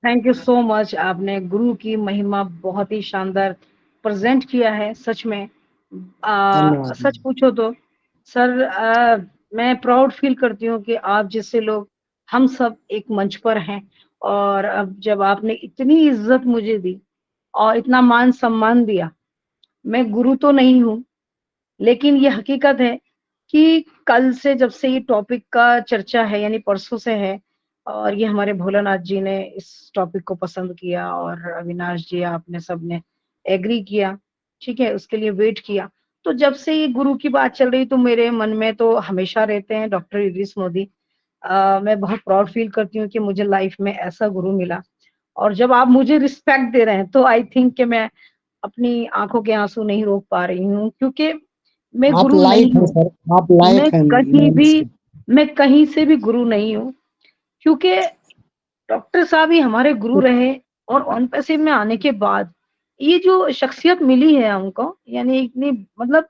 Thank you so much. आपने गुरु की महिमा बहुत ही शानदार प्रेजेंट किया है सच में। धन्यवाद सच पूछो तो सर, मैं प्राउड फील करती हूँ कि आप जैसे लोग, हम सब एक मंच पर हैं। और अब जब आपने इतनी इज्जत मुझे दी और इतना मान सम्मान दिया, मैं गुरु तो नहीं हूँ, लेकिन ये हकीकत है कि कल से जब से ये टॉपिक का चर्चा है, यानी परसों से है, और ये हमारे भोलानाथ जी ने इस टॉपिक को पसंद किया और अविनाश जी आपने सबने एग्री किया, ठीक है, उसके लिए वेट किया। तो जब से ये गुरु की बात चल रही तो मेरे मन में तो हमेशा रहते हैं डॉक्टर इदरीस मोदी। मैं बहुत प्राउड फील करती हूँ कि मुझे लाइफ में ऐसा गुरु मिला। और जब आप मुझे रिस्पेक्ट दे रहे हैं तो आई थिंक कि मैं अपनी आंखों के आंसू नहीं रोक पा रही हूँ, क्योंकि मैं आप गुरु नहीं लायक हैं हूँ। सर, आप मैं लायक हैं कहीं मान भी से। मैं कहीं से भी गुरु नहीं हूँ, क्योंकि डॉक्टर साहब ही हमारे गुरु रहे। और ऑन पैसिव में आने के बाद ये जो शख्सियत मिली है हमको, यानी इतनी मतलब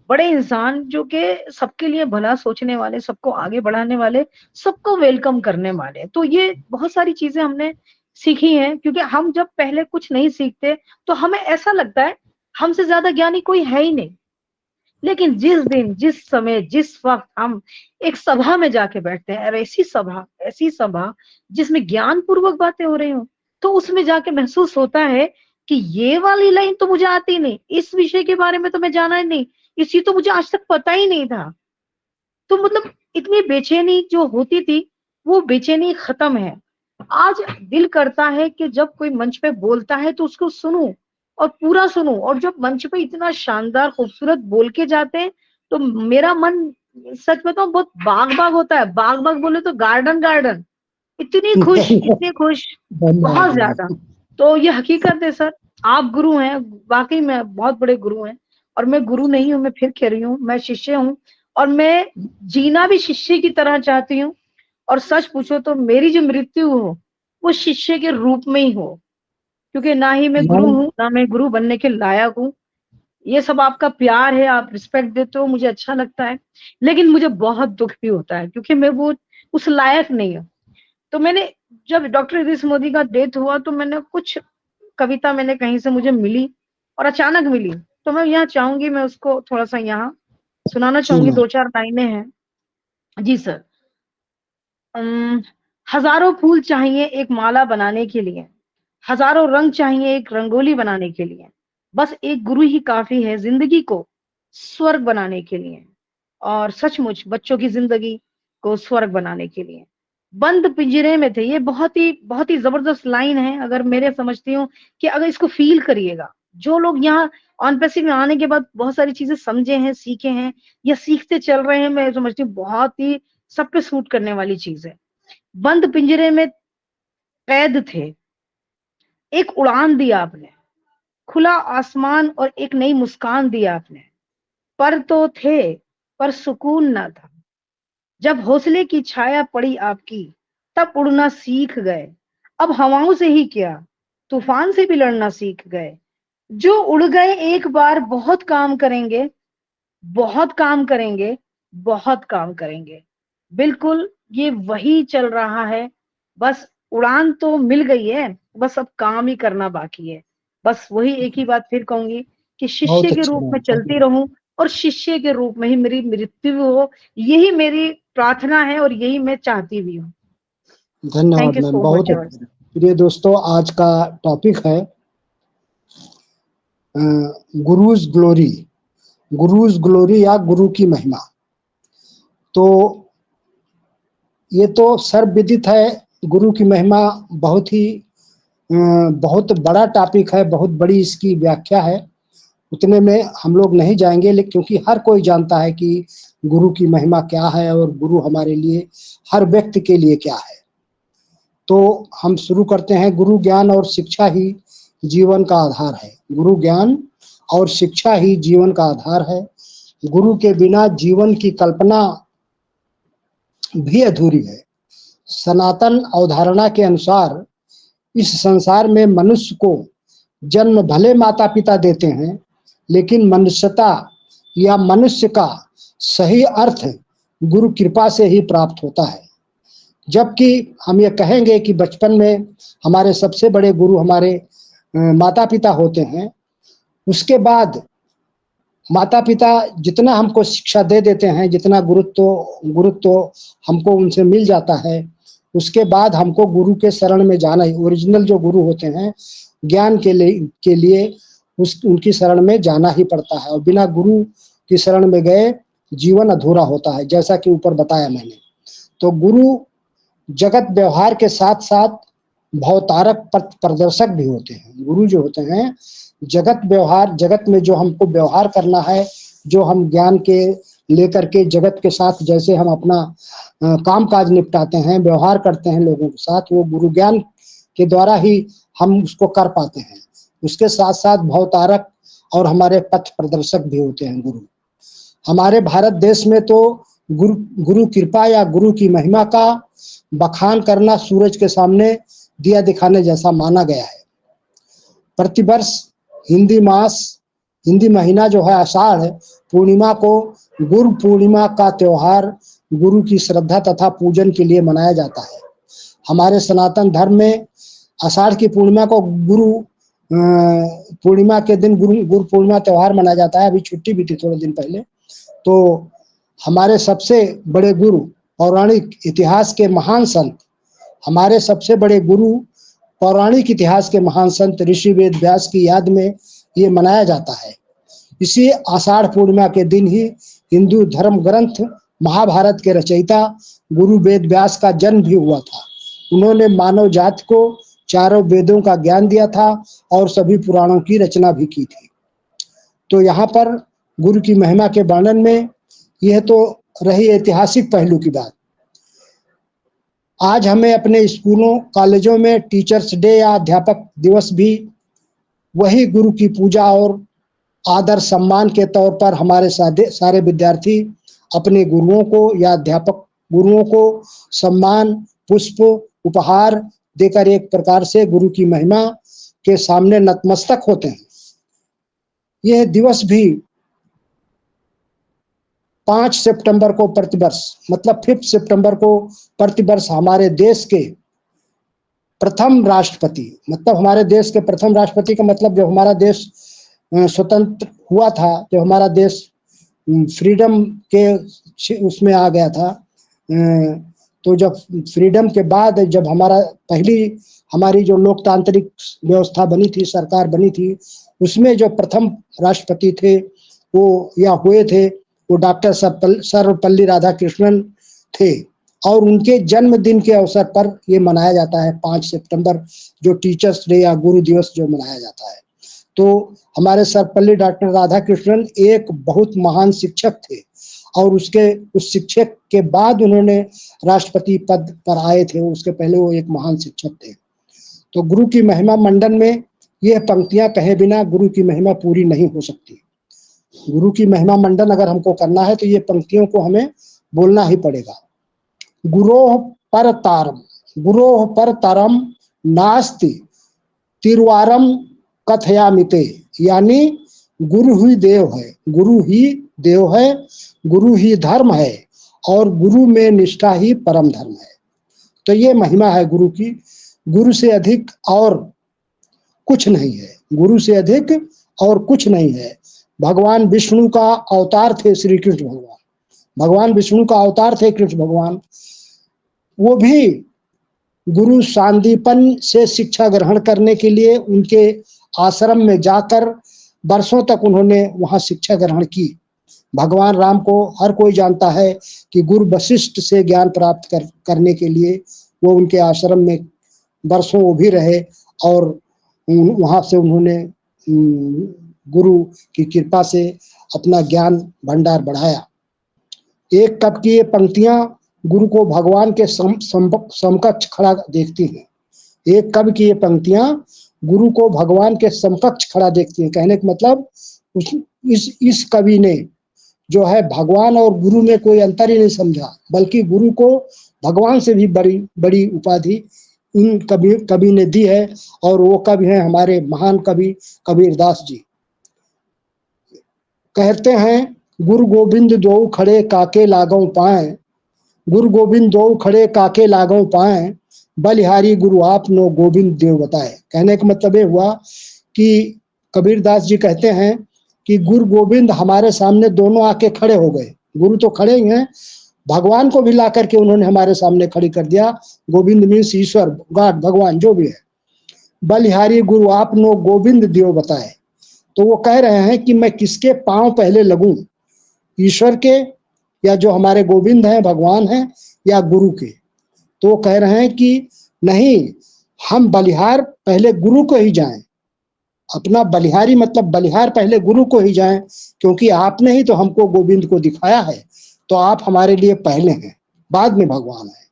बड़े इंसान जो कि सबके लिए भला सोचने वाले, सबको आगे बढ़ाने वाले, सबको वेलकम करने वाले, तो ये बहुत सारी चीजें हमने सीखी हैं। क्योंकि हम जब पहले कुछ नहीं सीखते तो हमें ऐसा लगता है हमसे ज्यादा ज्ञानी कोई है ही नहीं। लेकिन जिस दिन, जिस समय, जिस वक्त हम एक सभा में जाके बैठते हैं, और ऐसी सभा जिसमें ज्ञान पूर्वक बातें हो रही हो, तो उसमें जाके महसूस होता है कि ये वाली लाइन तो मुझे आती नहीं, इस विषय के बारे में तो मैं जाना ही नहीं, इसी तो मुझे आज तक पता ही नहीं था। तो मतलब इतनी बेचैनी जो होती थी, वो बेचैनी खत्म है। आज दिल करता है कि जब कोई मंच पे बोलता है तो उसको सुनूं और पूरा सुनूं। और जब मंच पे इतना शानदार खूबसूरत बोल के जाते हैं तो मेरा मन, सच बताऊं, बहुत बाग बाग होता है। बाग बाग बोले तो गार्डन गार्डन, इतनी खुश, इतने खुश, बहुत ज्यादा। धन्यवाद। तो ये हकीकत है सर, आप गुरु हैं, वाकई में बहुत बड़े गुरु हैं। और मैं गुरु नहीं हूं, मैं फिर कह रही हूँ, मैं शिष्य हूँ। और मैं जीना भी शिष्य की तरह चाहती हूँ। और सच पूछो तो मेरी जो मृत्यु हो वो शिष्य के रूप में ही हो, क्योंकि ना ही मैं गुरु मैम, हूँ, ना मैं गुरु बनने के लायक हूँ। ये सब आपका प्यार है, आप रिस्पेक्ट देते हो, मुझे अच्छा लगता है। लेकिन मुझे बहुत दुख भी होता है क्योंकि मैं वो उस लायक नहीं हूँ। तो मैंने, जब डॉक्टर इदरीस मोदी का डेथ हुआ तो मैंने कुछ कविता, मैंने कहीं से मुझे मिली और अचानक मिली, तो मैं यहाँ चाहूंगी, मैं उसको थोड़ा सा यहाँ सुनाना जी चाहूंगी। मैम। दो चार लाइनें हैं। जी सर। अम, हजारों फूल चाहिए एक माला बनाने के लिए, हजारों रंग चाहिए एक रंगोली बनाने के लिए, बस एक गुरु ही काफी है जिंदगी को स्वर्ग बनाने के लिए। और सचमुच बच्चों की जिंदगी को स्वर्ग बनाने के लिए बंद पिंजरे में थे। ये बहुत ही जबरदस्त लाइन है। अगर मेरे समझती हूँ कि अगर इसको फील करिएगा, जो लोग यहाँ ऑन पैसिव में आने के बाद बहुत सारी चीजें समझे हैं, सीखे हैं, या सीखते चल रहे हैं, मैं समझती हूँ बहुत ही सब पे सूट करने वाली चीज है। बंद पिंजरे में कैद थे, एक उड़ान दी आपने, खुला आसमान और एक नई मुस्कान दी आपने। पर तो थे, पर सुकून ना था। जब हौसले की छाया पड़ी आपकी, तब उड़ना सीख गए। अब हवाओं से ही क्या, तूफान से भी लड़ना सीख गए। जो उड़ गए एक बार बहुत काम करेंगे, बहुत काम करेंगे, बहुत काम करेंगे। बिल्कुल ये वही चल रहा है। बस उड़ान तो मिल गई है, बस अब काम ही करना बाकी है। बस वही एक ही बात फिर कहूंगी कि शिष्य बहुत के अच्छा रूप में मैम, चलती रहूं और शिष्य के रूप में ही मेरी मृत्यु हो, यही मेरी प्रार्थना है और यही मैं चाहती भी हूँ। थैंक धन्यवाद यू मैम, सो बहुत मच। अच्छा। प्रिय दोस्तों, आज का टॉपिक है गुरुज ग्लोरी। गुरुज ग्लोरी या गुरु की महिमा। तो ये तो सर्वविदित है। गुरु की महिमा बहुत ही बहुत बड़ा टॉपिक है, बहुत बड़ी इसकी व्याख्या है। उतने में हम लोग नहीं जाएंगे, लेकिन क्योंकि हर कोई जानता है कि गुरु की महिमा क्या है और गुरु हमारे लिए, हर व्यक्ति के लिए क्या है। तो हम शुरू करते हैं। गुरु ज्ञान और शिक्षा ही जीवन का आधार है। गुरु ज्ञान और शिक्षा ही जीवन का आधार है। गुरु के बिना जीवन की कल्पना भी अधूरी है। सनातन अवधारणा के अनुसार इस संसार में मनुष्य को जन्म भले माता पिता देते हैं, लेकिन मनुष्यता या मनुष्य का सही अर्थ गुरु कृपा से ही प्राप्त होता है। जबकि हम ये कहेंगे कि बचपन में हमारे सबसे बड़े गुरु हमारे माता पिता होते हैं। उसके बाद माता पिता जितना हमको शिक्षा दे देते हैं, जितना गुरुत्व हमको उनसे मिल जाता है, उसके बाद हमको गुरु के शरण में जाना ही, ओरिजिनल जो गुरु होते हैं ज्ञान के लिए उनकी शरण में जाना ही पड़ता है। और बिना गुरु की शरण में गए जीवन अधूरा होता है, जैसा कि ऊपर बताया मैंने। तो गुरु जगत व्यवहार के साथ साथ भवतारक पथ प्रदर्शक भी होते हैं। गुरु जो होते हैं जगत में जो हमको व्यवहार करना है, जो हम ज्ञान के लेकर के जगत के साथ जैसे हम अपना काम काज निपटाते हैं, व्यवहार करते हैं लोगों के साथ, वो गुरु ज्ञान के द्वारा ही हम उसको कर पाते हैं। उसके साथ साथ भवतारक और हमारे पथ प्रदर्शक भी होते हैं गुरु। हमारे भारत देश में तो गुरु कृपा या गुरु की महिमा का बखान करना सूरज के सामने दिया दिखाने जैसा माना गया है। प्रतिवर्ष हिंदी महीना जो है आषाढ़ पूर्णिमा को गुरु पूर्णिमा का त्योहार गुरु की श्रद्धा तथा पूजन के लिए मनाया जाता है। हमारे सनातन धर्म में आषाढ़ की पूर्णिमा को गुरु पूर्णिमा के दिन गुरु पूर्णिमा त्योहार मनाया जाता है। अभी छुट्टी भी थी थोड़े दिन पहले। तो हमारे सबसे बड़े गुरु पौराणिक इतिहास के महान संत, हमारे सबसे बड़े गुरु पौराणिक इतिहास के महान संत ऋषि वेद व्यास की याद में ये मनाया जाता है। इसी आषाढ़ पूर्णिमा के दिन ही हिंदू धर्म ग्रंथ महाभारत के रचयिता गुरु वेद व्यास का जन्म भी हुआ था। उन्होंने मानव जाति को चारों वेदों का ज्ञान दिया था और सभी पुराणों की रचना भी की थी। तो यहाँ पर गुरु की महिमा के वर्णन में यह तो रही ऐतिहासिक पहलू की बात। आज हमें अपने स्कूलों कॉलेजों में टीचर्स डे या अध्यापक दिवस भी वही गुरु की पूजा और आदर सम्मान के तौर पर हमारे सारे विद्यार्थी अपने गुरुओं को या अध्यापक गुरुओं को सम्मान पुष्प उपहार देकर एक प्रकार से गुरु की महिमा के सामने नतमस्तक होते हैं। यह दिवस भी 5 सितंबर को प्रतिवर्ष मतलब 5 सितंबर को प्रतिवर्ष हमारे देश के प्रथम राष्ट्रपति, मतलब हमारे देश के प्रथम राष्ट्रपति का मतलब जब हमारा देश स्वतंत्र हुआ था, जब हमारा देश फ्रीडम के उसमें आ गया था, तो जब फ्रीडम के बाद जब हमारी जो लोकतांत्रिक व्यवस्था बनी थी, सरकार बनी थी, उसमें जो प्रथम राष्ट्रपति थे वो या हुए थे वो डॉक्टर सर्वपल्ली राधाकृष्णन थे। और उनके जन्मदिन के अवसर पर ये मनाया जाता है 5 सितंबर, जो टीचर्स डे या गुरु दिवस जो मनाया जाता है। तो हमारे सर्वपल्ली डॉक्टर राधाकृष्णन एक बहुत महान शिक्षक थे और उस शिक्षक के बाद उन्होंने राष्ट्रपति पद पर आए थे, उसके पहले वो एक महान शिक्षक थे। तो गुरु की महिमा मंडन में यह पंक्तियां कहे बिना गुरु की महिमा पूरी नहीं हो सकती। गुरु की महिमा मंडन अगर हमको करना है तो ये पंक्तियों को हमें बोलना ही पड़ेगा। गुरोः परतरम नास्ति तिरुवारम कथयामिते, यानी गुरु ही देव है, गुरु ही देव है, गुरु ही धर्म है और गुरु में निष्ठा ही परम धर्म है। तो ये महिमा है गुरु की। गुरु से अधिक और कुछ नहीं है, गुरु से अधिक और कुछ नहीं है। भगवान विष्णु का अवतार थे श्री कृष्ण भगवान, भगवान विष्णु का अवतार थे कृष्ण भगवान। वो भी गुरु सांदीपन से शिक्षा ग्रहण करने के लिए उनके आश्रम में जाकर वर्षों तक उन्होंने वहां शिक्षा ग्रहण की। भगवान राम को हर कोई जानता है कि गुरु वशिष्ठ से ज्ञान प्राप्त करने के लिए वो उनके आश्रम में वर्षों वो भी रहे और वहां से उन्होंने गुरु की कृपा से अपना ज्ञान भंडार बढ़ाया। एक कब की ये पंक्तियां गुरु को भगवान के समकक्ष खड़ा देखती हैं। एक कब की ये पंक्तियां गुरु को भगवान के समकक्ष खड़ा देखती हैं। कहने का मतलब इस कवि ने जो है भगवान और गुरु में कोई अंतर ही नहीं समझा, बल्कि गुरु को भगवान से भी बड़ी बड़ी उपाधि इन कवि ने दी है। और वो कवि हैं हमारे महान कवि कबीरदास जी। कहते हैं गुरु गोविंद दो खड़े काके लागों पाए, गुरु गोविंद दो खड़े काके लागो पाए, बलिहारी गुरु आप नो गोविंद देव बताए। कहने का मतलब ये हुआ कि कबीरदास जी कहते हैं कि गुरु गोविंद हमारे सामने दोनों आके खड़े हो गए। गुरु तो खड़े ही हैं, भगवान को भी ला करके उन्होंने हमारे सामने खड़ी कर दिया। गोविंद मीन्स ईश्वर, गॉड, भगवान जो भी है। बलिहारी गुरु आप नो गोविंद देव बताए। तो वो कह रहे हैं कि मैं किसके पांव पहले लगूं, ईश्वर के, या जो हमारे गोविंद हैं, भगवान हैं, या गुरु के। तो वो कह रहे हैं कि नहीं, हम बलिहार पहले गुरु को ही जाएं। अपना बलिहारी मतलब बलिहार पहले गुरु को ही जाएं, क्योंकि आपने ही तो हमको गोविंद को दिखाया है, तो आप हमारे लिए पहले हैं, बाद में भगवान है।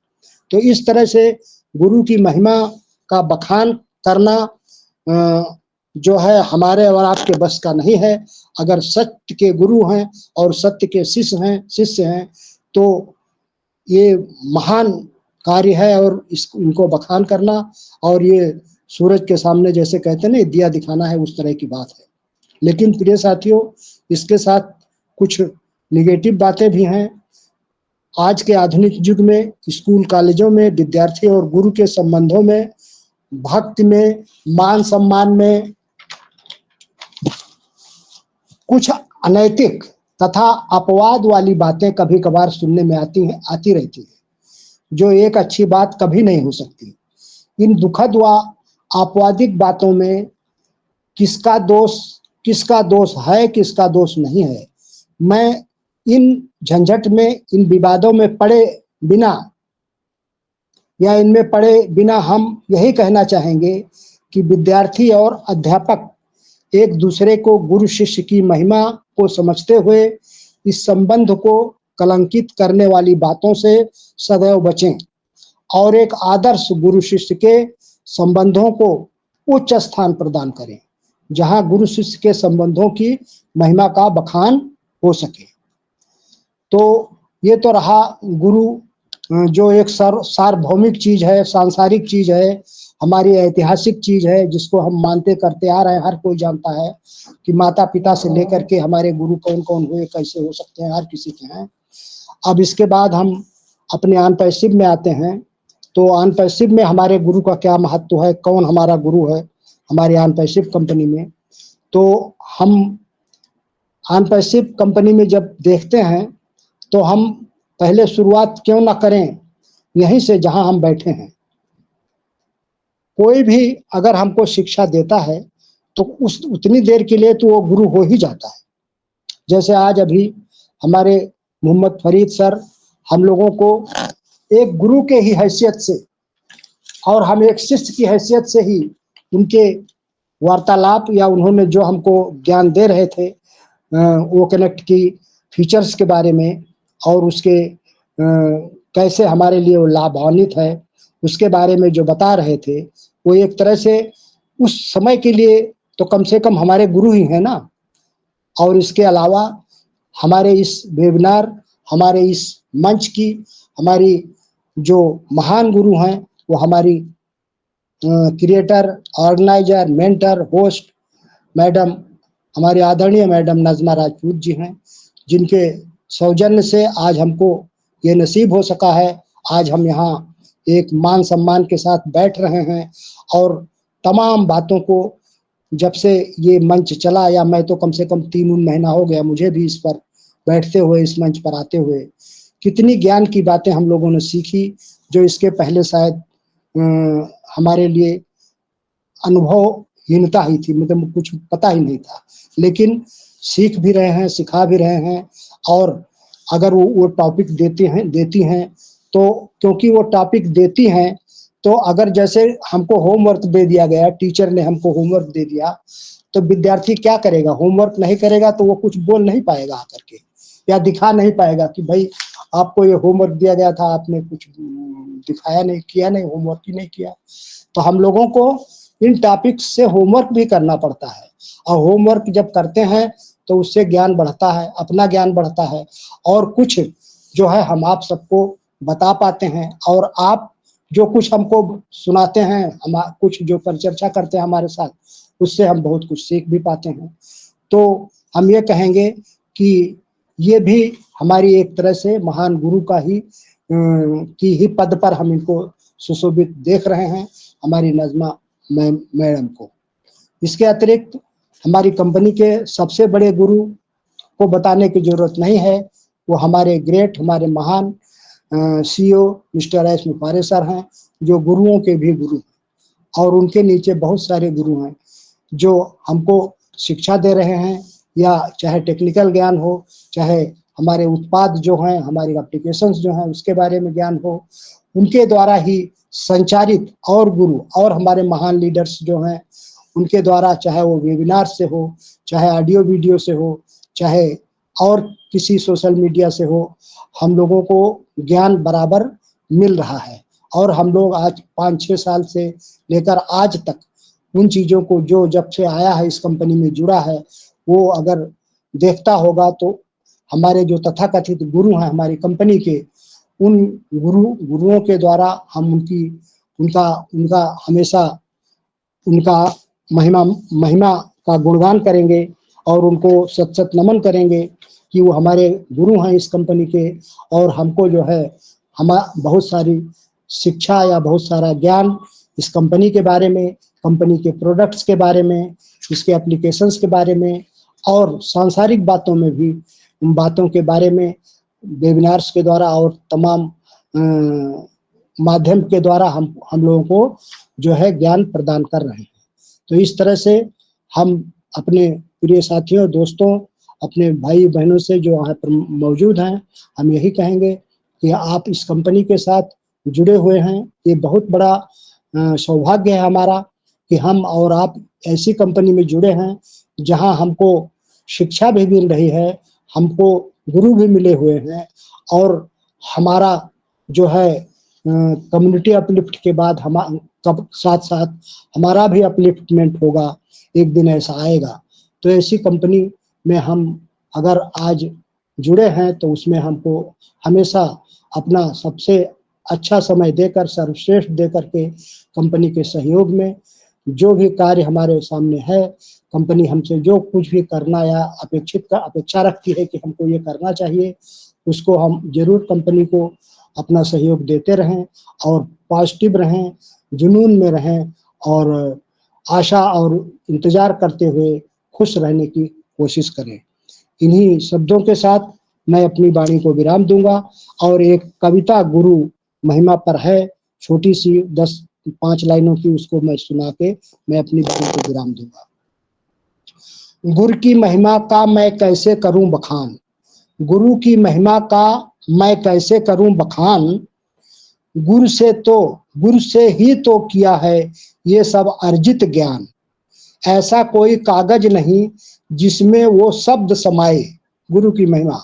तो इस तरह से गुरु की महिमा का बखान करना जो है हमारे और आपके बस का नहीं है। अगर सत्य के गुरु हैं और सत्य के शिष्य हैं तो ये महान कार्य है, और इनको बखान करना और ये सूरज के सामने जैसे कहते हैं ना, दिया दिखाना है, उस तरह की बात है। लेकिन प्रिय साथियों, इसके साथ कुछ निगेटिव बातें भी हैं। आज के आधुनिक युग में स्कूल कॉलेजों में विद्यार्थी और गुरु के संबंधों में, भक्ति में, मान सम्मान में कुछ अनैतिक तथा अपवाद वाली बातें कभी कभार सुनने में आती रहती है, जो एक अच्छी बात कभी नहीं हो सकती। इन दुखद व आपवादिक बातों में किसका दोष है, किसका दोष नहीं है, मैं इन झंझट में, इन विवादों में पड़े बिना या इनमें पड़े बिना हम यही कहना चाहेंगे कि विद्यार्थी और अध्यापक एक दूसरे को गुरु शिष्य की महिमा को समझते हुए इस संबंध को कलंकित करने वाली बातों से सदैव बचें और एक आदर्श गुरु शिष्य के संबंधों को उच्च स्थान प्रदान करें, जहां गुरु शिष्य के संबंधों की महिमा का बखान हो सके। तो ये तो रहा गुरु, जो एक सार्वभौमिक चीज है, सांसारिक चीज है, हमारी ऐतिहासिक चीज है, जिसको हम मानते करते आ रहे हैं। हर कोई जानता है कि माता पिता से लेकर के हमारे गुरु कौन कौन हुए, कैसे हो सकते हैं, हर किसी के हैं। अब इसके बाद हम अपने ऑन पैसिव में आते हैं। तो ऑन पैसिव में हमारे गुरु का क्या महत्व है, कौन हमारा गुरु है हमारे ऑन पैसिव कंपनी में। तो हम ऑन पैसिव कंपनी में जब देखते हैं तो हम पहले शुरुआत क्यों ना करें यहीं से, जहां हम बैठे हैं। कोई भी अगर हमको शिक्षा देता है तो उतनी देर के लिए तो वो गुरु हो ही जाता है। जैसे आज अभी हमारे मोहम्मद फरीद सर हम लोगों को एक गुरु के ही हैसियत से और हम एक शिष्य की हैसियत से ही उनके वार्तालाप या उन्होंने जो हमको ज्ञान दे रहे थे, वो कनेक्ट की फीचर्स के बारे में और उसके कैसे हमारे लिए वो लाभान्वित है, उसके बारे में जो बता रहे थे, वो एक तरह से उस समय के लिए तो कम से कम हमारे गुरु ही हैं ना। और इसके अलावा हमारे इस वेबिनार, हमारे इस मंच की हमारी जो महान गुरु हैं वो हमारी creator, organiser, mentor, host madam, हमारी आदरणीय मैडम नज़मा राजपूत जी हैं, जिनके सौजन्य से आज हमको ये नसीब हो सका है। आज हम यहाँ एक मान सम्मान के साथ बैठ रहे हैं और तमाम बातों को, जब से ये मंच चला, या मैं तो कम से कम 3 महीना हो गया मुझे भी इस पर बैठते हुए, इस मंच पर आते हुए, कितनी ज्ञान की बातें हम लोगों ने सीखी, जो इसके पहले शायद हमारे लिए अनुभवहीनता ही थी, मतलब कुछ पता ही नहीं था। लेकिन सीख भी रहे हैं, सिखा भी रहे हैं। और अगर वो टॉपिक देती हैं तो, क्योंकि वो टॉपिक देती हैं तो अगर जैसे हमको होमवर्क दे दिया गया, टीचर ने हमको होमवर्क दे दिया, तो विद्यार्थी क्या करेगा? होमवर्क नहीं करेगा तो वो कुछ बोल नहीं पाएगा आकर के, या दिखा नहीं पाएगा कि भाई आपको ये होमवर्क दिया गया था, आपने कुछ दिखाया नहीं, किया नहीं, होमवर्क ही नहीं किया। तो हम लोगों को इन टॉपिक्स से होमवर्क भी करना पड़ता है, और होमवर्क जब करते हैं तो उससे ज्ञान बढ़ता है, अपना ज्ञान बढ़ता है, और कुछ जो है हम आप सबको बता पाते हैं, और आप जो कुछ हमको सुनाते हैं, हम कुछ जो परिचर्चा करते हैं हमारे साथ, उससे हम बहुत कुछ सीख भी पाते हैं। तो हम ये कहेंगे कि ये भी हमारी एक तरह से महान गुरु का ही की ही पद पर हम इनको सुशोभित देख रहे हैं, हमारी नजमा मैडम को। इसके अतिरिक्त हमारी कंपनी के सबसे बड़े गुरु को बताने की जरूरत नहीं है, वो हमारे ग्रेट, हमारे महान सीईओ मिस्टर एस मुफारे सर हैं, जो गुरुओं के भी गुरु, और उनके नीचे बहुत सारे गुरु हैं जो हमको शिक्षा दे रहे हैं, या चाहे टेक्निकल ज्ञान हो, चाहे हमारे उत्पाद जो हैं, हमारी एप्लीकेशंस जो हैं उसके बारे में ज्ञान हो, उनके द्वारा ही संचारित और गुरु और हमारे महान लीडर्स जो हैं उनके द्वारा, चाहे वो वेबिनार से हो, चाहे ऑडियो वीडियो से हो, चाहे और किसी सोशल मीडिया से हो, हम लोगों को ज्ञान बराबर मिल रहा है। और हम लोग आज 5-6 साल से लेकर आज तक उन चीज़ों को जो जब से आया है इस कंपनी में जुड़ा है, वो अगर देखता होगा तो हमारे जो तथाकथित गुरु हैं हमारी कंपनी के, उन गुरुओं के द्वारा हम उनका हमेशा उनका महिमा का गुणगान करेंगे और उनको सत सत नमन करेंगे कि वो हमारे गुरु हैं इस कंपनी के, और हमको जो है हम बहुत सारी शिक्षा या बहुत सारा ज्ञान इस कंपनी के बारे में, कंपनी के प्रोडक्ट्स के बारे में, इसके एप्लीकेशंस के बारे में और सांसारिक बातों में भी, उन बातों के बारे में वेबिनार्स के द्वारा और तमाम माध्यम के द्वारा हम लोगों को जो है ज्ञान प्रदान कर रहे हैं। तो इस तरह से हम अपने प्रिय साथियों, दोस्तों, अपने भाई बहनों से जो यहाँ पर मौजूद हैं, हम यही कहेंगे कि आप इस कंपनी के साथ जुड़े हुए हैं। ये बहुत बड़ा सौभाग्य है हमारा कि हम और आप ऐसी कंपनी में जुड़े हैं जहां हमको शिक्षा भी मिल रही है, हमको गुरु भी मिले हुए हैं, और हमारा जो है कम्युनिटी अपलिफ्ट के बाद हम साथ साथ हमारा भी अपलिफ्टमेंट होगा, एक दिन ऐसा आएगा। तो ऐसी कंपनी में हम अगर आज जुड़े हैं तो उसमें हमको हमेशा अपना सबसे अच्छा समय देकर, सर्वश्रेष्ठ देकर के कंपनी के सहयोग में जो भी कार्य हमारे सामने है, कंपनी हमसे जो कुछ भी करना या अपेक्षा रखती है कि हमको ये करना चाहिए, उसको हम जरूर कंपनी को अपना सहयोग देते रहें और पॉजिटिव रहें, जुनून में रहें और आशा और इंतजार करते हुए खुश रहने की कोशिश करें। इन्हीं शब्दों के साथ मैं अपनी वाणी को विराम दूंगा और एक कविता गुरु महिमा पर है, छोटी सी 10-5 लाइनों की, उसको मैं सुना के मैं अपनी वाणी को विराम दूंगा। गुरु की महिमा का मैं कैसे करूं बखान, गुरु की महिमा का मैं कैसे करूं बखान, गुरु से ही तो किया है ये सब अर्जित ज्ञान, ऐसा कोई कागज नहीं जिसमें वो शब्द समाये, गुरु की महिमा,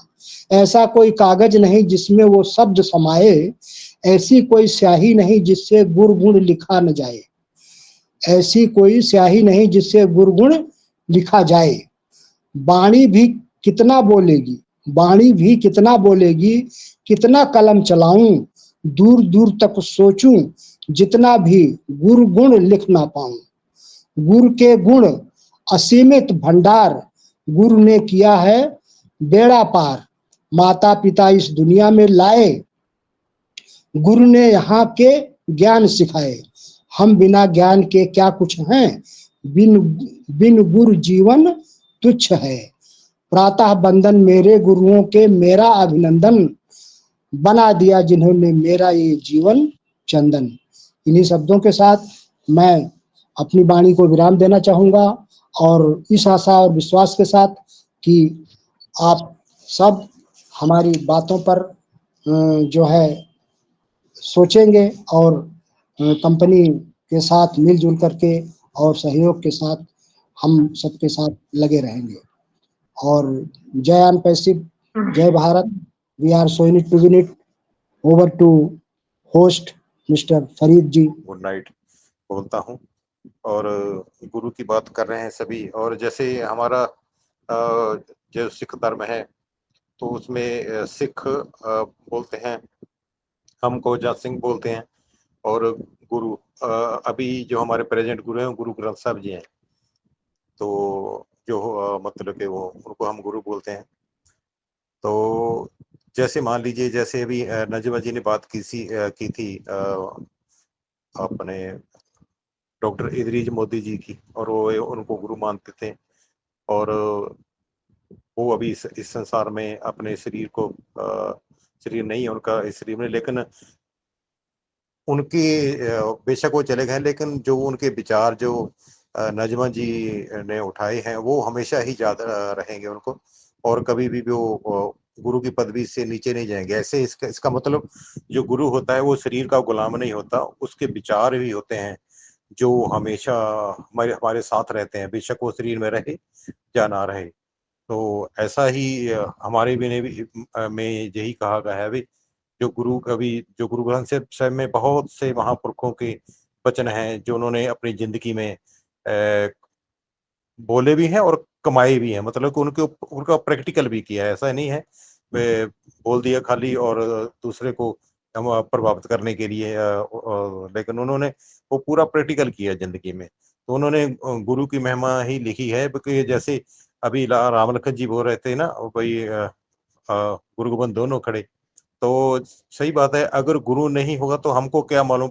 ऐसा कोई कागज नहीं जिसमें वो शब्द समाये, ऐसी कोई स्याही नहीं जिससे गुण लिखा न जाए, ऐसी कोई स्याही नहीं जिससे गुण लिखा जाए। वाणी भी कितना बोलेगी, वाणी भी कितना बोलेगी, कितना कलम चलाऊं, दूर दूर तक सोचूं, जितना भी गुण लिख ना पाऊं। गुरु के गुण असीमित भंडार, गुरु ने किया है बेड़ा पार, माता पिता इस दुनिया में लाए, गुरु ने यहाँ के ज्ञान सिखाए, हम बिना ज्ञान के क्या कुछ हैं, बिन गुरु जीवन तुच्छ है, प्रातः बंदन मेरे गुरुओं के मेरा अभिनंदन, बना दिया जिन्होंने मेरा ये जीवन चंदन। इन्हीं शब्दों के साथ मैं अपनी वाणी को विराम देना चाहूंगा और इस आशा और विश्वास के साथ कि आप सब हमारी बातों पर जो है सोचेंगे और कंपनी के साथ मिलजुल करके और सहयोग के साथ हम सबके साथ लगे रहेंगे। और जय आन पैसिव, जय Bharat, we are so in it to win it. Over to host mister Farid ji. Good night बोलता हूँ। और गुरु की बात कर रहे हैं सभी, और जैसे हमारा जो सिख धर्म है तो उसमें सिख बोलते हैं, हमको जा सिंह बोलते हैं, और गुरु अभी जो हमारे प्रेजेंट गुरु हैं गुरु ग्रंथ साहब जी हैं, तो जो मतलब कि वो उनको हम गुरु बोलते हैं। तो जैसे मान लीजिए, जैसे अभी नजमा जी ने बात की थी अपने डॉक्टर इदरीज मोदी जी की, और वो उनको गुरु मानते थे, और वो अभी इस संसार में अपने शरीर को शरीर नहीं है उनका इस शरीर में, लेकिन उनके बेशक वो चले गए, लेकिन जो उनके विचार जो नजमा जी ने उठाए हैं वो हमेशा ही याद रहेंगे उनको, और कभी भी वो गुरु की पदवी से नीचे नहीं जाएंगे। ऐसे इसका मतलब जो गुरु होता है वो शरीर का गुलाम नहीं होता, उसके विचार भी होते हैं जो हमेशा हमारे हमारे साथ रहते हैं, बेशक वो शरीर में रहे या ना रहे। तो ऐसा ही हमारे भी ने भी में यही कहा गया है भी, जो गुरु ग्रंथ साहिब में बहुत से महापुरुषों के वचन हैं जो उन्होंने अपनी जिंदगी में बोले भी हैं और कमाए भी हैं, मतलब कि उनका प्रैक्टिकल भी किया है। ऐसा नहीं है वे बोल दिया खाली और दूसरे को हम प्रभावित करने के लिए, लेकिन उन्होंने वो पूरा प्रैक्टिकल किया जिंदगी में। तो उन्होंने गुरु की महिमा ही लिखी है, क्योंकि जैसे अभी राम लखन जी बोल रहे थे ना भाई, गुरु गोविंद दोनों खड़े, तो सही बात है। अगर गुरु नहीं होगा तो हमको क्या मालूम,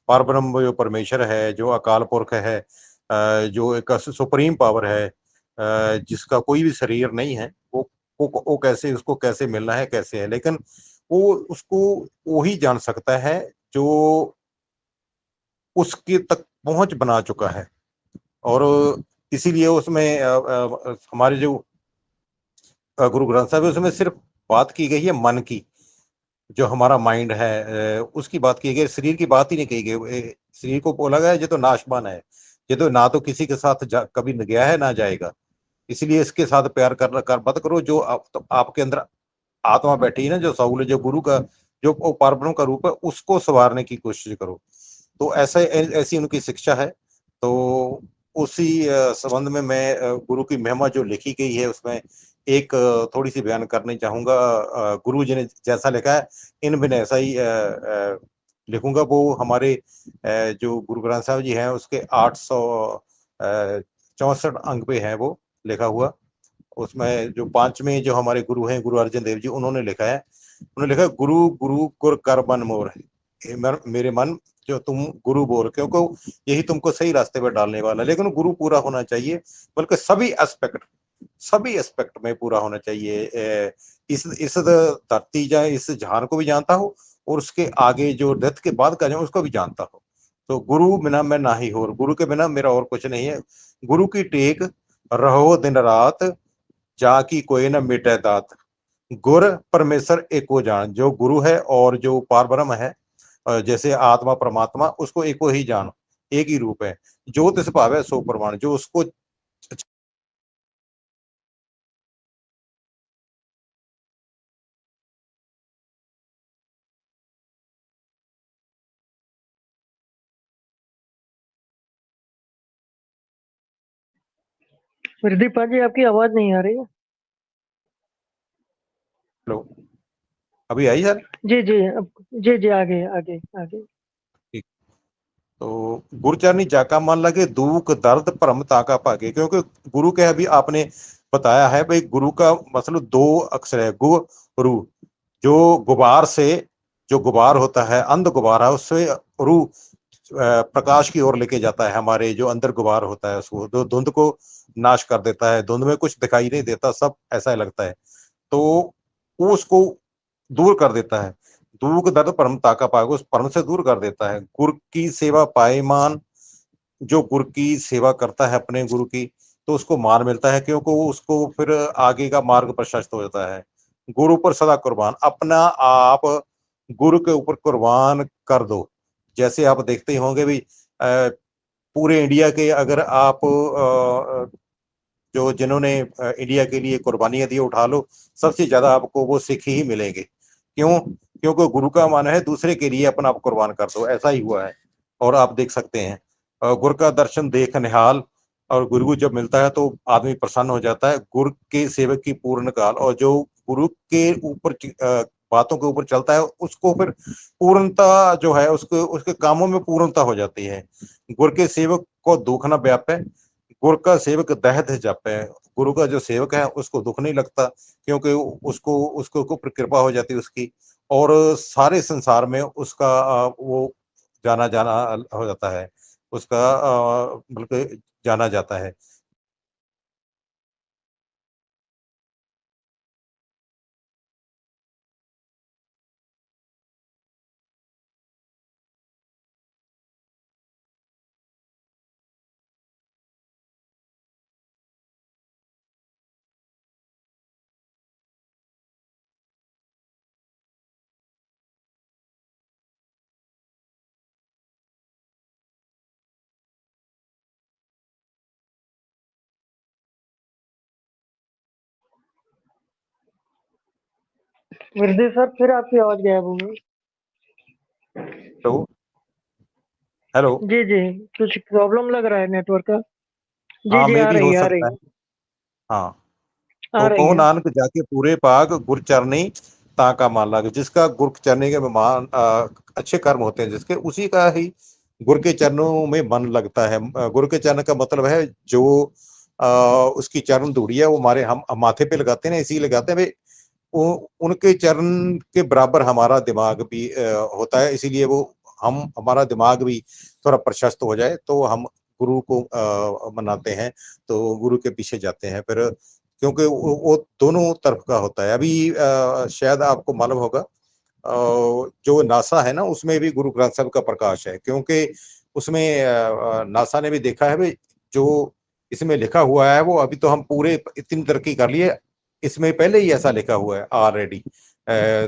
पारब्रह्म जो परमेश्वर है, जो अकाल पुरख है, जो एक सुप्रीम पावर है, जिसका कोई भी शरीर नहीं है, वो कैसे, उसको कैसे मिलना है, कैसे है, लेकिन वो उसको वो ही जान सकता है जो उसके तक पहुंच बना चुका है। और इसीलिए उसमें हमारे जो गुरु ग्रंथ साहब है उसमें सिर्फ बात की गई है मन की, जो हमारा माइंड है उसकी बात की गई, शरीर की बात ही नहीं कही गई। शरीर को बोला गया ये तो नाशवान है, ये तो ना तो किसी के साथ कभी न गया है ना जाएगा, इसलिए इसके साथ प्यार कर मत करो। जो तो आपके अंदर आत्मा बैठी है ना, जो साउल है, जो गुरु का, जो पारब्रह्म का रूप है, उसको संवारने की कोशिश करो। तो ऐसी उनकी शिक्षा है। तो उसी संबंध में मैं गुरु की महिमा जो लिखी गई है उसमें एक थोड़ी सी बयान करनी चाहूंगा। गुरु जी ने जैसा लिखा है इन बिन ऐसा ही लिखूंगा। वो हमारे जो गुरु ग्रंथ साहब जी हैं उसके 864 अंक पे है वो लिखा हुआ। उसमें जो पांचवें जो हमारे गुरु हैं, गुरु अर्जन देव जी, उन्होंने लिखा है, गुरु गुरु गुर कर मन मोर है, मेरे मन जो तुम गुरु बोल, क्योंकि यही तुमको सही रास्ते पर डालने वाला है। लेकिन गुरु पूरा होना चाहिए, बल्कि सभी एस्पेक्ट में पूरा होना चाहिए। इस धरती या इस जहान को भी जानता हो, और उसके आगे जो डेथ के बाद का जो उसको भी जानता हो। तो गुरु बिना मैं ना ही हो, और गुरु के बिना मेरा और कुछ नहीं है। गुरु की टेक रहो दिन रात, जाकी कोई न मिटे दात, गुर परमेश्वर एको जान। जो गुरु है और जो पार ब्रह्म है, जैसे आत्मा परमात्मा, उसको एको ही जान, एक ही रूप है। जो तिस भावे सो प्रमाण, जो उसको प्रदीप जी आपकी आवाज नहीं आ रही है। लो अभी आई सर? जी जी जी जी आगे आगे आगे। ठीक। तो गुरुचरणी जाका मन लगे, दुख दर्द भ्रम ताका भागे। क्योंकि गुरु के अभी आपने बताया है भाई, गुरु का मतलब दो अक्षर है, गुरु। जो गुबार से, जो गुबार होता है, अंध गुबार है, उससे रू प्रकाश की ओर लेके जाता है। हमारे जो अंदर गुबार होता है उसको, जो धुंध को नाश कर देता है, धुंध में कुछ दिखाई नहीं देता, सब ऐसा ही लगता है, तो वो उसको दूर कर देता है। दुख दर्द परम ताका पाएगा, उस परम से दूर कर देता है। गुरु की सेवा पाए मान, जो गुरु की सेवा करता है अपने गुरु की, तो उसको मान मिलता है, क्योंकि वो उसको फिर आगे का मार्ग प्रशस्त हो जाता है। गुरु पर सदा कुर्बान, अपना आप गुरु के ऊपर कुर्बान कर दो। जैसे आप देखते ही होंगे भी, पूरे इंडिया के अगर आप जो जिन्होंने इंडिया के लिए कुर्बानियां दी उठा लो, सबसे ज्यादा आपको वो सिख ही मिलेंगे। क्यों? क्योंकि गुरु का माना है दूसरे के लिए अपना आप कुर्बान कर दो, ऐसा ही हुआ है। और आप देख सकते हैं गुरु का दर्शन देख निहाल, और गुरु जब मिलता है तो आदमी प्रसन्न हो जाता है। गुरु के सेवक की पूर्ण काल, और जो गुरु के ऊपर बातों के ऊपर चलता है उसको फिर पूर्णता जो है, उसको उसके कामों में पूर्णता हो जाती है। गुरु के सेवक को दुख न व्यापे, गुर का सेवक दहत जापे। गुरु का जो सेवक है उसको दुख नहीं लगता, क्योंकि उसको उसको ऊपर कृपा हो जाती है उसकी, और सारे संसार में उसका वो जाना जाना हो जाता है, उसका बल्कि जाना जाता है। हृदय सर फिर आपकी आवाज गायब हो गई। Hello hello. जी जी, कुछ प्रॉब्लम लग रहा है नेटवर्क का। जी हाँ, जी, मे आ भी रही हो है, आ रही सकता है। है, हाँ, आ तो रही कहो है। नानक जाके पूरे पाग गुर चरनी ताका मान लागे, जिसका गुर चरनी के मान अच्छे कर्म होते हैं जिसके, उसी का ही गुरु के चरणों में मन लगता है। गुरु के चरण का मतलब है जो उसकी चरण धूड़ी है वो हमारे हम माथे पे लगाते हैं ना, इसी लगाते हैं भाई, उनके चरण के बराबर हमारा दिमाग भी होता है, इसीलिए वो हम हमारा दिमाग भी थोड़ा प्रशस्त हो जाए तो हम गुरु को मनाते हैं, तो गुरु के पीछे जाते हैं फिर, क्योंकि वो दोनों तरफ का होता है। अभी शायद आपको मालूम होगा जो नासा है ना, उसमें भी गुरु ग्रंथ साहब का प्रकाश है, क्योंकि उसमें नासा ने भी देखा है भाई, जो इसमें लिखा हुआ है वो अभी तो हम पूरे इतनी तरक्की कर लिए, इसमें पहले ही ऐसा लिखा हुआ है ऑलरेडी।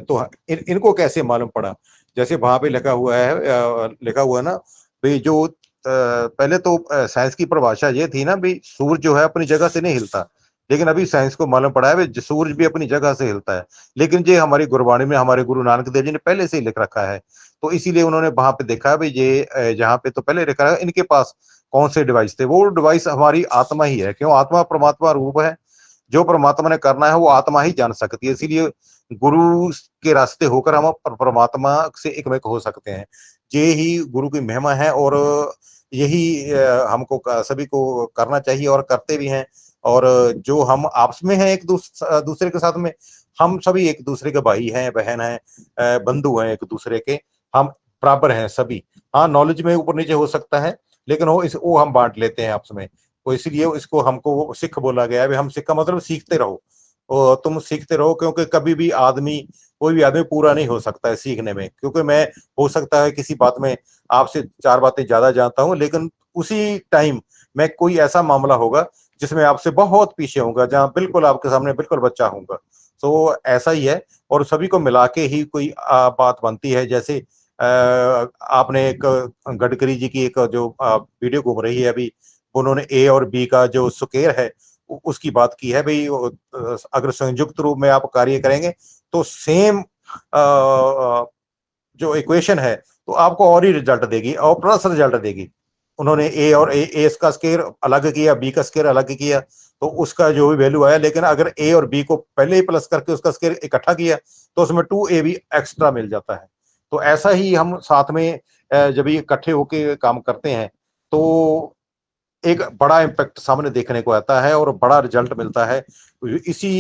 तो इनको कैसे मालूम पड़ा? जैसे वहां पे लिखा हुआ है, लिखा हुआ है ना भाई, जो पहले तो साइंस की परिभाषा ये थी ना भाई, सूर्य जो है अपनी जगह से नहीं हिलता, लेकिन अभी साइंस को मालूम पड़ा है भाई सूर्य भी अपनी जगह से हिलता है, लेकिन ये हमारी गुरबाणी में हमारे गुरु नानक देव जी ने पहले से ही लिख रखा है, तो इसीलिए उन्होंने वहां पे देखा है भाई ये जहाँ पे तो पहले लिखा है, इनके पास कौन से डिवाइस थे, वो डिवाइस हमारी आत्मा ही है, क्यों? आत्मा परमात्मा रूप है, जो परमात्मा ने करना है वो आत्मा ही जान सकती है, इसीलिए गुरु के रास्ते होकर हम परमात्मा से एकमेक हो सकते हैं। ये ही गुरु की महिमा है, और यही हमको सभी को करना चाहिए और करते भी हैं। और जो हम आपस में हैं एक दूसरे के साथ में, हम सभी एक दूसरे के भाई हैं, बहन हैं, बंधु हैं एक दूसरे के, हम बराबर हैं सभी। हाँ, नॉलेज में ऊपर नीचे हो सकता है, लेकिन वो हम बांट लेते हैं आपस में, तो इसलिए इसको हमको सिख बोला गया है। हम सिख का मतलब सीखते रहो, और तुम सीखते रहो, क्योंकि कभी भी कोई भी आदमी पूरा नहीं हो सकता है सीखने में, क्योंकि मैं हो सकता है किसी बात में आपसे 4 बातें ज्यादा जानता हूं, लेकिन उसी टाइम मैं कोई ऐसा मामला होगा जिसमें आपसे बहुत पीछे होऊंगा, जहां बिल्कुल आपके सामने बिल्कुल बच्चा होऊंगा। तो ऐसा ही है, और सभी को मिला के ही कोई बात बनती है। जैसे आपने एक गडकरी जी की एक जो वीडियो घूम रही है अभी, उन्होंने ए और बी का जो स्क्वायर है उसकी बात की है भाई, अगर संयुक्त रूप में आप कार्य करेंगे तो सेम जो इक्वेशन है तो आपको और ही रिजल्ट देगी, और प्लस रिजल्ट देगी। उन्होंने ए और ए का स्केयर अलग किया, बी का स्केयर अलग किया, तो उसका जो भी वैल्यू आया, लेकिन अगर ए और बी को पहले ही प्लस करके उसका स्केयर इकट्ठा किया तो उसमें 2a भी एक्स्ट्रा मिल जाता है। तो ऐसा ही हम साथ में जब ये इकट्ठे होके काम करते हैं तो एक बड़ा इम्पैक्ट सामने देखने को आता है और बड़ा रिजल्ट मिलता है। इसी